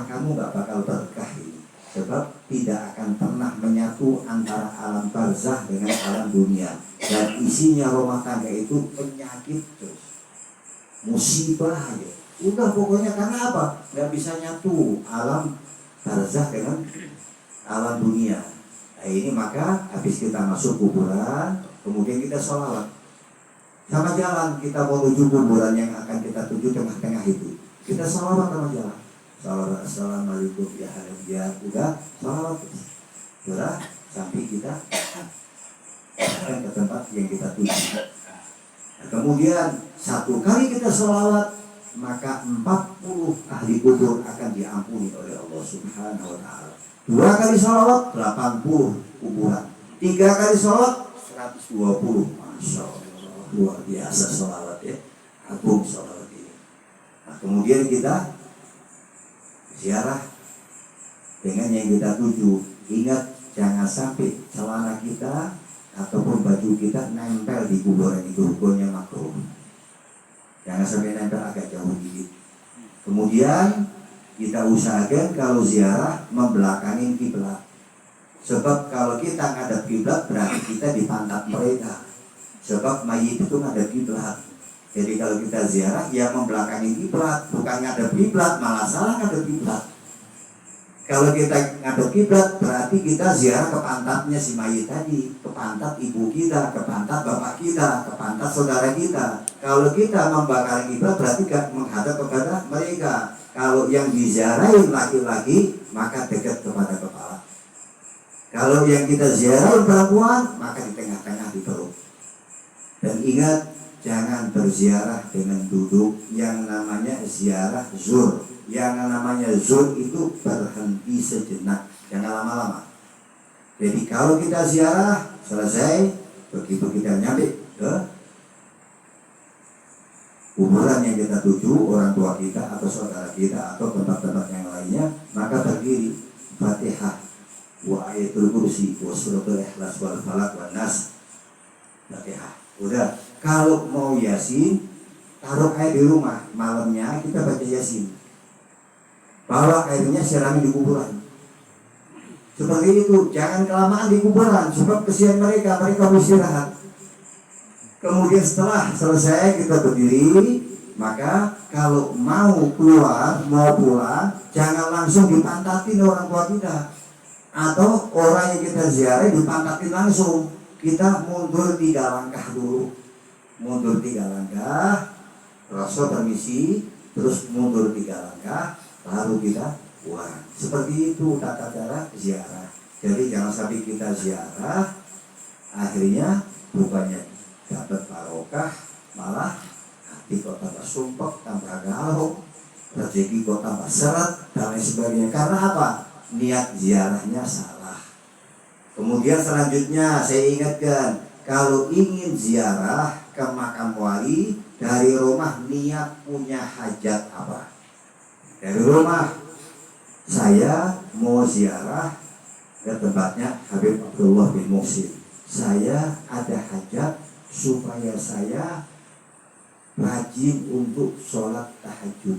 Speaker 1: kamu gak bakal berkah ini. Sebab tidak akan pernah menyatu antara alam barzah dengan alam dunia. Dan isinya rumah tangga itu penyakit terus, musibah aja. Udah pokoknya karena apa? Gak bisa nyatu alam barzah dengan alam dunia. Nah ini maka habis kita masuk kuburan, kemudian kita sholawat. Sama jalan kita menuju kuburan yang akan kita tuju tengah-tengah itu. Kita sholawat sama jalan. Sholawat assalamualaikum ya hadiah. Udah sholawat. Sudah sampai kita ke tempat yang kita tuju. Nah, kemudian satu kali kita sholawat, maka 40 ahli kubur akan diampuni oleh Allah Subhanahu wa Ta'ala. 2 kali sholawat 80 kuburan. 3 kali sholawat 120. Masya Allah, luar biasa sholawat ya, agung sholawat ini. Nah kemudian kita ziarah dengan yang kita tuju. Ingat jangan sampai celana kita ataupun baju kita nempel di kuburan itu, hukumnya makruh. Jangan sampai nempel, agak jauh dikit. Kemudian kita usahakan kalau ziarah membelakangin kiblat. Sebab kalau kita ngadep kiblat berarti kita di pantat mereka. Sebab mayit itu ngadep kiblat. Jadi kalau kita ziarah ya membelakangi kiblat, bukan ngadep kiblat, malah salah ngadep kiblat. Kalau kita ngadep kiblat berarti kita ziarah ke pantatnya si mayit tadi, ke pantat ibu kita, ke pantat bapak kita, ke pantat saudara kita. Kalau kita membakar kiblat berarti gak menghadap kepada mereka. Kalau yang diziarahin laki-laki maka dekat kepada kepala. Kalau yang kita ziarahin perempuan maka di tengah-tengah di perut. Dan ingat, jangan berziarah dengan duduk. Yang namanya ziarah zur. Yang namanya zur itu berhenti sejenak, jangan lama-lama. Jadi kalau kita ziarah selesai, begitu kita nyampe ke kuburan yang kita tuju, orang tua kita atau saudara kita atau tempat-tempat yang lainnya, maka berdiri Fatihah wa ayatul kursi wa suratul ikhlas wal falaq wan nas. Fatihah. Udah, kalau mau yasin, taruh air di rumah, malamnya kita baca yasin. Bawa airnya sirami di kuburan. Seperti itu, jangan kelamaan di kuburan, sebab kesian mereka beristirahat. Kemudian setelah selesai kita berdiri, maka kalau mau keluar, mau pulang, jangan langsung dipantatin orang tua kita. Atau orang yang kita ziarah dipantatin langsung. Kita mundur 3 langkah dulu. Mundur 3 langkah, Rasul permisi, terus mundur 3 langkah, lalu kita pulang. Seperti itu tata cara ziarah. Jadi jangan sampai kita ziarah, akhirnya bukannya dapat barokah, malah hati kok tambah sumpek, tambah galau, rezeki kok tambah seret, dan lain sebagainya. Karena apa? Niat ziarahnya salah. Kemudian selanjutnya saya ingatkan, kalau ingin ziarah ke makam wali, dari rumah niat punya hajat apa? Dari rumah saya mau ziarah ke tempatnya Habib Abdullah bin Muhsin. Saya ada hajat supaya saya rajin untuk sholat tahajud.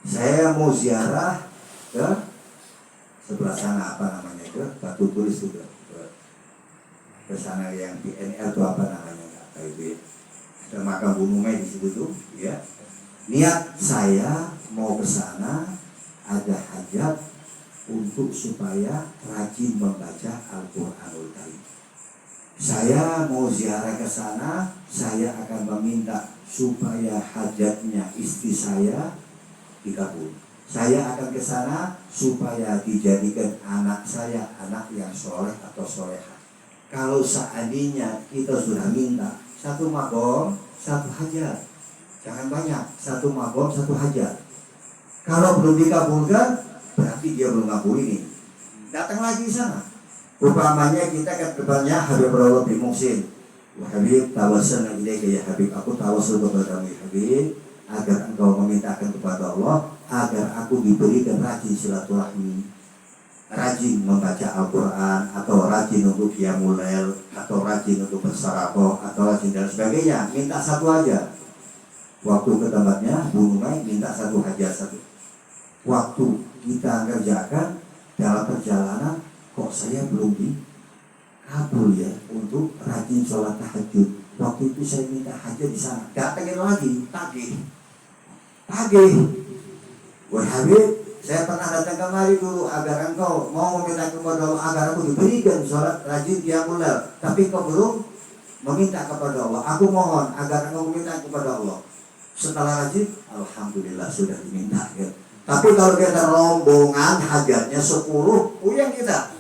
Speaker 1: Saya mau ziarah ke sebelah sana, apa namanya, ke Batu Tulis juga, ke sana yang di NL itu apa namanya, nggak tahu itu. Ada makam Bu Mumai di situ tuh, ya. Niat saya mau ke sana ada hajat untuk supaya rajin membaca Al-Qur'anul Karim. Saya mau ziarah ke sana, saya akan meminta supaya hajatnya istri saya dikabul. Saya akan ke sana supaya dijadikan anak saya anak yang soleh atau soleha. Kalau seandainya kita sudah minta 1 makom 1 hajat, jangan banyak, 1 makom 1 hajat. Kalau belum dikabulkan, berarti dia belum ngabul ini. Datang lagi di sana. Umpamanya kita ke depannya Habib Abdullah bin Muhsin. Habib tawassul ilaika ya Habib, aku tawassul kepadamu ya Habib, agar engkau memintakan kepada Allah agar aku diberikan rajin silaturahmi. rajin membaca Al-Quran, atau rajin untuk qiyamul lail, atau rajin untuk bersedekah, atau rajin dan sebagainya, minta satu aja. Waktu ke tempatnya bungai, minta satu hajat satu. Waktu kita kerjakan dalam perjalanan, kok saya belum dikabul ya untuk rajin sholat tahajud. Waktu itu saya minta hajat di sana, datangin lagi, tagih. Wah Habib, saya pernah datang kemari dulu agar engkau mau meminta kepada Allah agar aku diberikan sholat rajin qiyamul lail, tapi kau belum meminta kepada Allah. Aku mohon agar engkau meminta kepada Allah. Setelah rajin, alhamdulillah sudah diminta ya. Tapi kalau kita rombongan hajatnya 10, puyeng kita.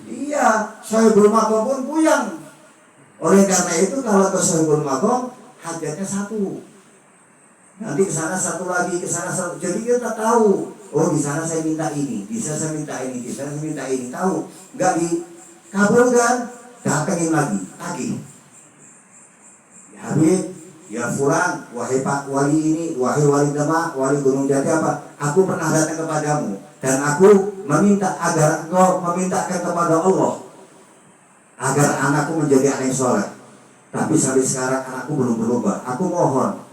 Speaker 1: Iya, Sohibul Makom pun puyeng. Oleh karena itu kalau ke Sohibul Makom hajatnya 1. Nanti ke sana 1 lagi, ke sana 1. Jadi kita tahu, oh di sana saya minta ini, di sana saya minta ini, di sana saya minta ini. Tahu, enggak dikabulkan, datengin lagi, tagih. Ya Habib, ya Fulan, wahai Pak Wali ini, wahai Wali Demak, Wali Gunung Jati apa, aku pernah datang kepadamu dan aku meminta agar engkau memintakan kepada Allah agar anakku menjadi anak yang soleh. Tapi sampai sekarang anakku belum berubah. Aku mohon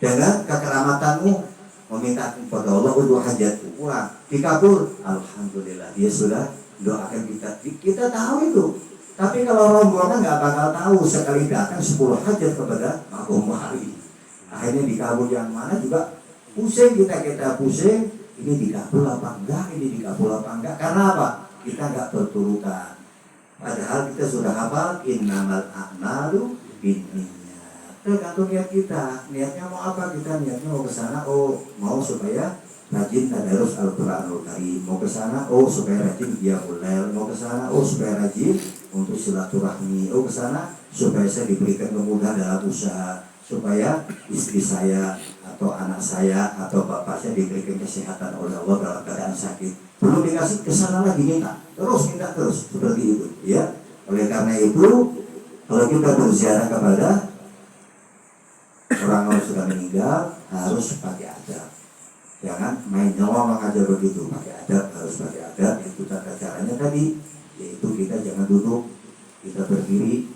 Speaker 1: dengan kekeramatanmu meminta kepada Allah untuk hajatku. Wah, dikabul. Alhamdulillah, dia sudah doakan kita. Kita tahu itu. Tapi kalau rombongan nggak bakal tahu, sekali datang 10 hajat kepada makom wali. Akhirnya dikabul yang mana juga pusing kita pusing. Ini dikabul apa enggak? Ini dikabul apa enggak? Karena apa? Kita nggak berturutan. Padahal kita sudah hafal innamal a'malu binniyat. Tergantung niat kita. Niatnya mau apa? Kita niatnya mau ke sana, oh mau supaya rajin tadarus Al-Qur'anul Karim, mau ke sana, oh supaya rajin qiyamul lail, mau ke sana, oh supaya rajin untuk silaturahmi, oh ke sana supaya saya diberikan kemudahan dalam usaha, supaya istri saya atau anak saya atau bapak saya diberikan kesehatan oleh Allah dalam keadaan sakit. Belum dikasih, ke sana lagi minta terus seperti itu ya. Oleh karena itu kalau kita berziarah kepada orang sudah meninggal harus pakai adab. Jangan main nyolong aja begitu, pakai adab, harus pakai adab. Itu tata caranya tadi, yaitu kita jangan duduk, kita berdiri.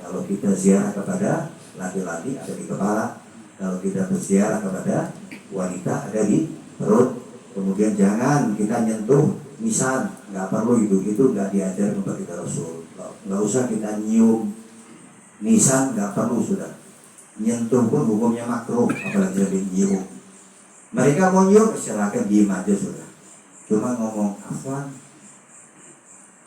Speaker 1: Kalau kita ziarah kepada laki-laki ada di kepala, kalau kita berziarah kepada wanita ada di perut. Kemudian jangan kita nyentuh nisan, nggak perlu itu nggak diajar kepada kita Rasul. Nggak usah kita nyium nisan, nggak perlu sudah. Nyentuh pun hukumnya makruh, apalagi jadi nyium. Mereka mau nyium, silakan diem aja sudah. Cuma ngomong afwan,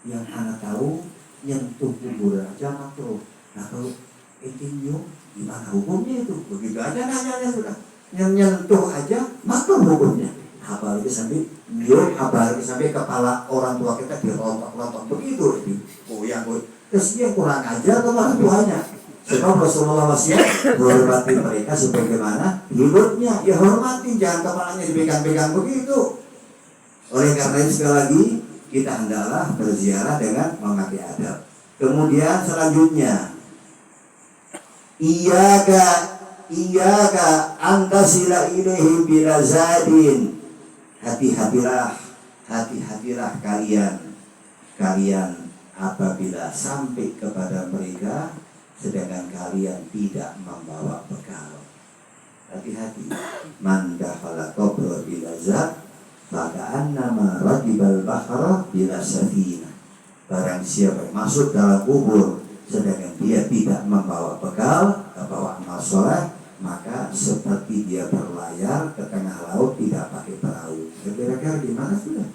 Speaker 1: yang anak tahu nyentuh kuburan aja makruh. Nah kalau itu nyium, gimana hukumnya itu? Begitu aja nanya sudah. Nyentuh aja makruh hukumnya. Apalagi sampai nyium, apalagi sampai kepala orang tua kita dirontok-rontok begitu. Goyang. Terus dia kurang ajar ke orang tuanya. Sebab Rasulullah wasiat hormati mereka sebagaimana hidupnya. Ya hormati, jangan kepalanya dipegang-pegang begitu. Oleh karena itu sekali lagi kita hendaklah berziarah dengan memakai adab. Kemudian selanjutnya, Iyaka antasila ilaihi bila zadin. Hati-hatilah kalian apabila sampai kepada mereka sedangkan kalian tidak membawa bekal. Hati-hati. Man dakhala qabra bila zad maka annama rajibal bahra bila safina. Barang siapa yang masuk dalam kubur sedangkan dia tidak membawa bekal, membawa amal soleh, maka seperti dia berlayar ke tengah laut tidak pakai perahu. Kira-kira di mana sudah?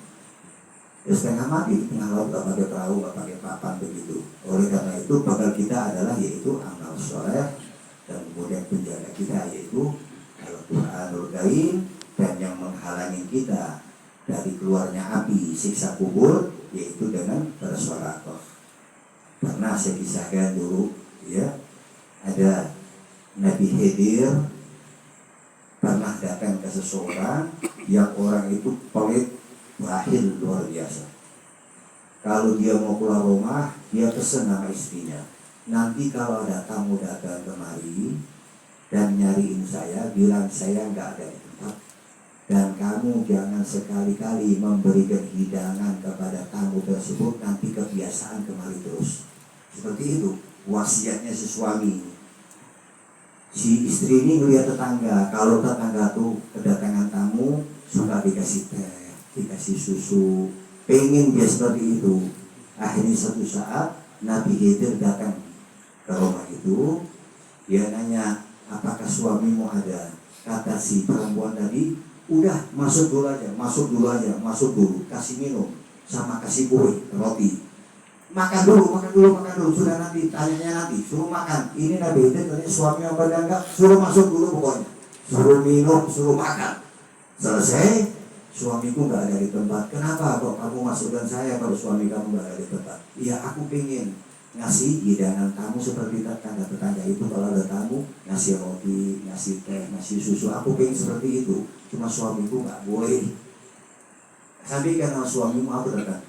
Speaker 1: Ya setengah mati di tengah laut, gak pakai perahu, gak pakai papan begitu. Oleh karena itu bekal kita adalah yaitu amal soleh, dan kemudian penjaga kita yaitu Al-Qur'anul Karim, dan yang menghalangi kita dari keluarnya api siksa kubur yaitu dengan bersedekah. Pernah saya kisahkan dulu ya, ada Nabi Khidir pernah datang ke seseorang yang orang itu pelit bakhil luar biasa. Kalau dia mau keluar rumah, dia pesen sama istrinya, nanti kalau ada tamu datang kemari dan nyariin saya, bilang saya nggak ada di tempat. Dan kamu jangan sekali-kali memberikan hidangan kepada tamu tersebut, nanti kebiasaan kembali terus. Seperti itu wasiatnya si suami. Si istri ini melihat tetangga, kalau tetangga tuh kedatangan tamu suka dikasih teh, dikasih susu, pengen dia seperti itu. Akhirnya suatu saat Nabi Khidir datang ke rumah itu, dia nanya, apakah suamimu ada? Kata si perempuan tadi, udah masuk dulu aja, kasih minum sama kasih kue, roti. Makan dulu, sudah nanti tanyanya nanti, suruh makan. Ini Nabi itu tadi suami yang pada enggak, suruh masuk dulu pokoknya, suruh minum, suruh makan. Selesai, suamiku nggak ada di tempat. Kenapa kok kamu masukkan saya kalau suami kamu nggak ada di tempat? Iya, aku pengen ngasih hidangan tamu seperti tetangga itu, kalau ada tamu ngasih roti, ngasih teh, ngasih susu. Aku pengen seperti itu, cuma suamiku nggak boleh. Sampai karena suamimu aku datang.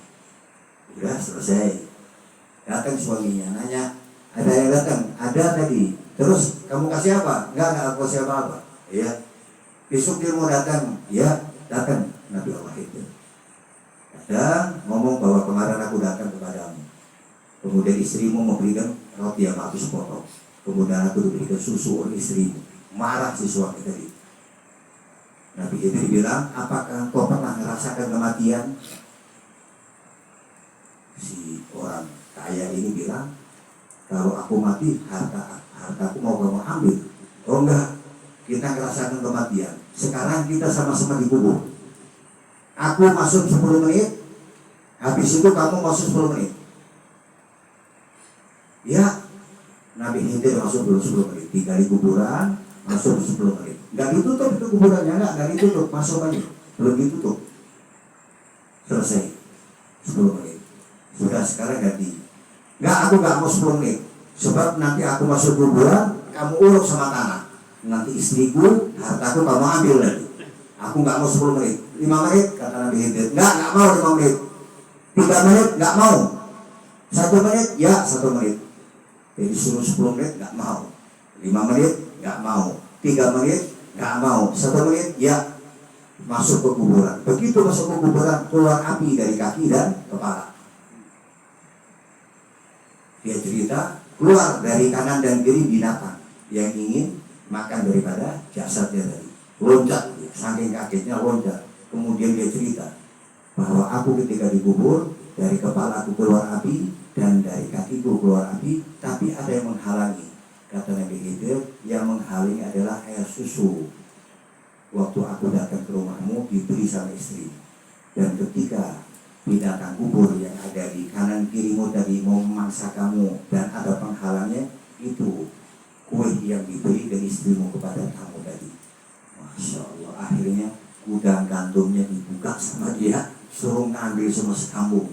Speaker 1: Udah selesai. Datang suaminya, nanya, ada yang datang? Ada tadi. Terus kamu kasih apa? Enggak aku kasih apa-apa. Iya. Besok dia mau datang. Ya, datang. Nabi Allah itu datang, ngomong bahwa kemarin aku datang kepadamu. Kemudian istrimu memberikan roti yang aku sepotong. Kemudian aku diberikan susu oleh istrimu. Marah si suami tadi. Nabi itu bilang, apakah kau pernah merasakan kematian? Si orang kaya ini bilang, kalau aku mati, hartaku mau kamu ambil. Oh enggak, kita merasakan kematian. Sekarang kita sama-sama dikubur. Aku masuk 10 menit, habis itu kamu masuk 10 menit. Ya, Nabi Khidir masuk dulu 10 menit. Tinggal di kuburan, masuk 10 menit. Enggak ditutup itu kuburannya, enggak ditutup, masuk aja. Belum ditutup. Selesai 10 menit. Sudah sekarang ganti. Enggak, aku enggak mau 10 menit. Sebab nanti aku masuk kuburan, kamu urut sama tanah. Nanti istriku, hartaku kamu ambil lagi. Aku enggak mau 10 menit. 5 menit, kata Nabi Khidir. Enggak mau 5 menit. 3 menit, enggak mau. 1 menit, ya 1 menit. Jadi suruh 10 menit, enggak mau. 5 menit, enggak mau. 3 menit, enggak mau. 1 menit, ya masuk ke kuburan. Begitu masuk ke kuburan, keluar api dari kaki dan kepala. Dia cerita, keluar dari kanan dan kiri binatang yang ingin makan daripada jasadnya tadi. Loncat, saking kagetnya loncat. Kemudian dia cerita bahwa aku ketika dikubur, dari kepala aku keluar api dan dari kakiku keluar api, tapi ada yang menghalangi. Kata Nabi Khidir, yang menghalangi adalah air susu. Waktu aku datang ke rumahmu, diberi sama istri. Dan ketika binatang kubur yang ada di kanan kirimu tadi mau memangsa kamu dan ada penghalangnya, itu kue yang diberi dari istrimu kepada kamu tadi. Masya Allah, akhirnya gudang gandumnya dibuka sama dia, suruh ngambil semua sekambung.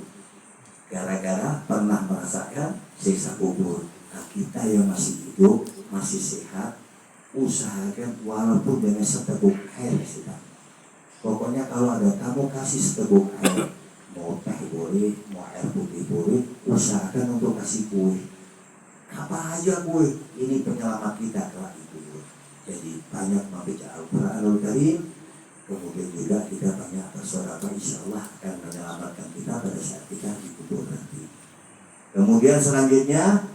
Speaker 1: Gara-gara pernah merasakan siksa kubur. Nah, kita yang masih hidup, masih sehat, usahakan walaupun dengan seteguk air kita. Pokoknya kalau ada tamu kasih seteguk air. Mau teh boleh, mau air putih boleh, usahakan untuk kasih kue. Apa aja kue, ini penyelamat kita kelak itu. Jadi banyak membaca Al-Quranul Karim, kemudian juga kita banyak bersedekah, insya Allah akan menyelamatkan kita pada saat kita dikubur nanti. Kemudian selanjutnya,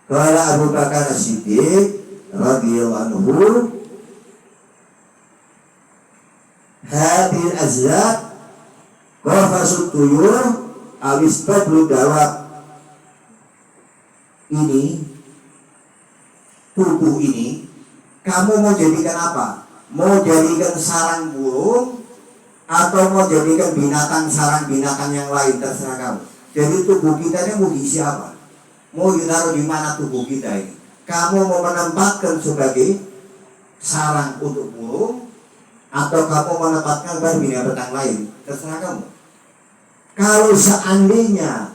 Speaker 1: qala Abu Bakar As-Siddiq radhiyallahu anhu, hadil azat qafasut tuyur awistablu dawab. Ini tubuh ini kamu mau jadikan apa? Mau jadikan sarang burung atau mau jadikan binatang, sarang binatang yang lain, terserah kamu. Jadi tubuh kita ini mau diisi apa? Mau ditaruh di mana tubuh kita ini? Kamu mau menempatkan sebagai sarang untuk burung atau kamu menempatkan sebagai binatang lain, terserah kamu. Kalau seandainya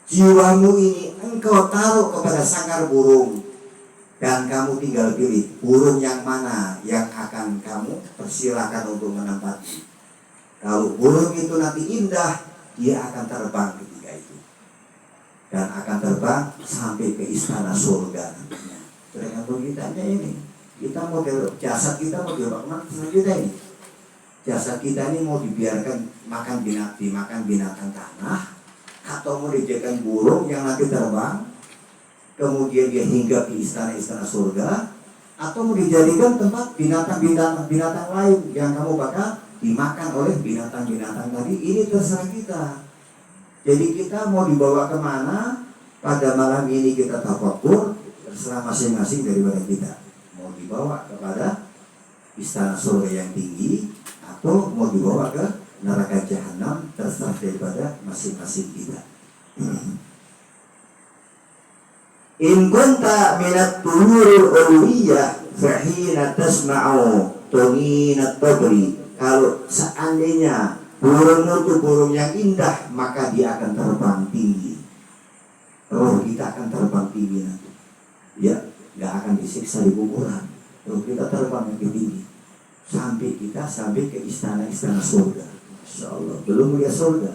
Speaker 1: jiwamu ini engkau taruh kepada sangkar burung dan kamu tinggal pilih burung yang mana yang akan kamu persilakan untuk menempati. Kalau burung itu nanti indah, dia akan terbang ketika itu dan akan terbang sampai ke istana surga nantinya. Tergantung kitanya ini. Kita mau jasad kita mau dibawa kemana? Jasad kita ini. Jasad kita ini mau dibiarkan dimakan binatang tanah, atau mau dijadikan burung yang nanti terbang, kemudian dia hinggap di istana-istana surga, atau mau dijadikan tempat binatang lain yang kamu bakal dimakan oleh binatang-binatang tadi. Ini terserah kita. Jadi kita mau dibawa kemana pada malam ini kita tafakkur, terserah masing-masing daripada kita. Mau dibawa kepada istana surga yang tinggi atau mau dibawa ke neraka jahanam, terserah daripada masing-masing kita. In kunta minat tuhurul ulwiyah fahina tasma'u tuninat tabri. Kalau seandainya burung itu burung yang indah, maka dia akan terbang tinggi. Roh kita akan terbang tinggi nanti. Ya, nggak akan disiksa di kuburan. Roh kita terbang lebih tinggi. Sampai ke istana-istana surga. Masya Allah, belum melihat surga.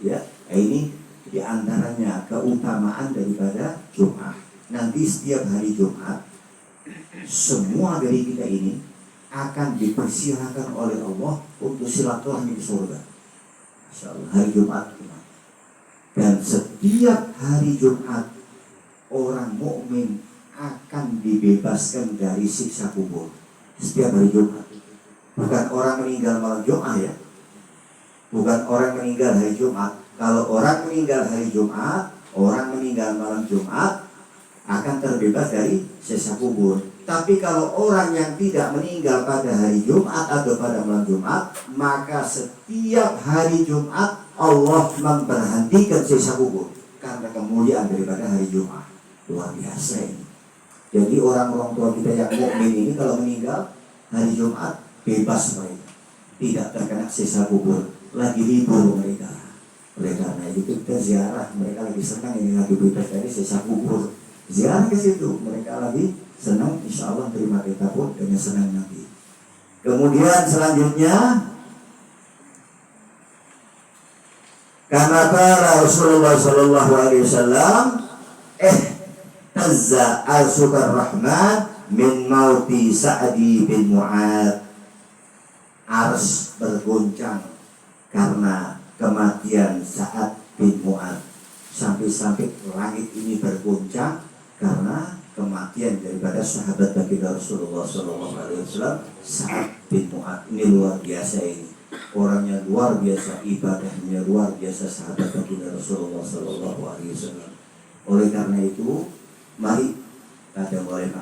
Speaker 1: Ya, ini diantaranya keutamaan daripada Jumat. Nanti setiap hari Jumat, semua dari kita ini akan dipersilahkan oleh Allah untuk silaturahmi di surga. Masya Allah, hari Jumat. Dan setiap hari Jumat, orang mukmin akan dibebaskan dari siksa kubur. Setiap hari Jumat. Bukan orang meninggal malam Jumat ya. Bukan orang meninggal hari Jumat. Kalau orang meninggal hari Jumat, orang meninggal malam Jumat akan terbebas dari siksa kubur. Tapi kalau orang yang tidak meninggal pada hari Jumat atau pada malam Jumat, maka setiap hari Jumat Allah memberhentikan siksa kubur karena kemuliaan daripada hari Jumat. Luar biasa ini. Jadi orang tua kita yang mukmin ini kalau meninggal hari Jumat bebas mereka, tidak terkena siksa kubur, lagi libur mereka. Oleh karena itu kita ziarah, mereka lagi senang ini lagi bebas dari siksa kubur. Ziarah ke situ, mereka lagi senang, insya Allah terima kita pun dengan senang nanti. Kemudian selanjutnya, karena Rasulullah Sallallahu Alaihi Wasallam, tazza al-sukar rahman min mauti Sa'di bin Mu'ad. Ars bergoncang karena kematian Sa'ad bin Mu'ad. Sampai-sampai langit ini bergoncang karena kematian daripada sahabat baginda Rasulullah SAW, Sa'ad bin Mu'ad. Ini luar biasa ini. Orangnya luar biasa, ibadahnya luar biasa, sahabat baginda Rasulullah SAW. Oleh karena itu, mari pada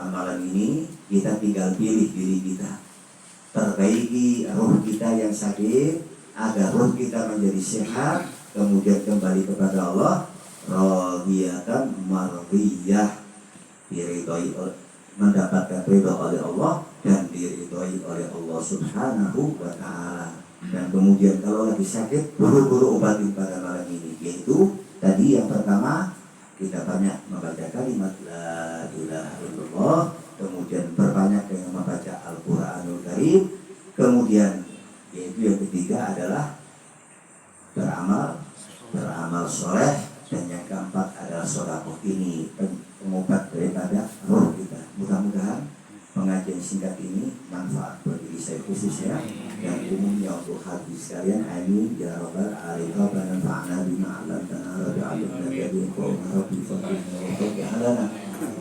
Speaker 1: malam ini kita tinggal pilih diri kita. Perbaiki roh kita yang sakit agar roh kita menjadi sehat, kemudian kembali kepada Allah, radiyatan mardiyah, diridhoi, mendapatkan ridha oleh Allah dan diridhoi oleh Allah Subhanahu wa ta'ala. Dan kemudian kalau lagi sakit, buru-buru obatin pada malam ini. Yaitu tadi yang pertama, kita banyak membaca kalimat la ilaha illallah, kemudian berbanyak dengan membaca Al-Quranul Karim, kemudian yaitu yang ketiga adalah beramal soleh, dan yang keempat adalah sedekah. Ini pengobat daripada roh kita. Mudah-mudahan pengajian singkat ini manfaat bagi diri saya khususnya dan umumnya untuk hati sekalian. Amin ya rabbal alamin. Rabbana fa'na bima 'allamtana wa ja'alna nabiyyan rabbi fa'inna wa fa'alana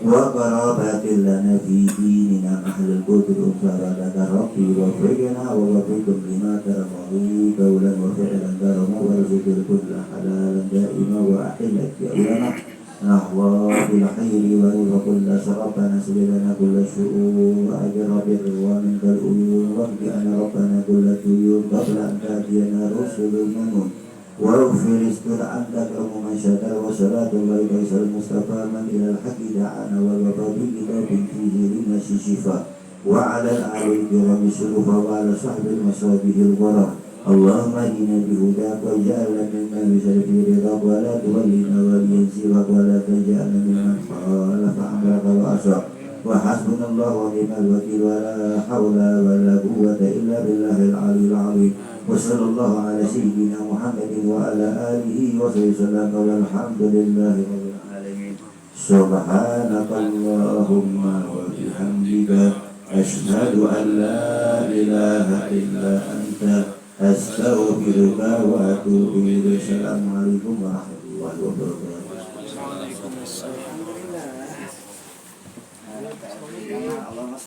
Speaker 1: wa qarabatil lana fi dinina mahlul qudru farada rabbi wa fiqna wa fiqum lima taramahu qawlan wa fi'lan darama wa rizqul kulla halalan da'ima wa ahillat ya ulama nahwa bil khairi wa kulla sarabana subhana kulla syu'ur ajra birwa min kal uyun wa bi'ana rabbana kulla tuyun qabla an ta'tiyana rusulul mamun wa ufir istur anta kamu masyadar wa salatu wa kaisal mustafa man ilal haqi da'ana wa wabadu kitabin fihi limasi shifa wa ala al-alil kirami sulufa wa ala sahbil masabihil ghara. Allahumma inna bihudak wa ja'alna mimman yusarifi ridhak wa la tuwallina waliyan siwak wa la taja'alna mimman khalafa amraka wa asrak wa hasbunallahu wa ni'mal wakil wa la hawla wa la quwwata illa billahil aliyil azim. Wa sallallahu ala sayyidina Muhammadin wa ala alihi wa sallam walhamdulillahi rabbil alamin. Subhanakallahumma wa bihamdika Asyhadu an la ilaha illa anta astaghfiruka wa atubu ilaik. Assalamualaikum warahmatullahi wabarakatuh.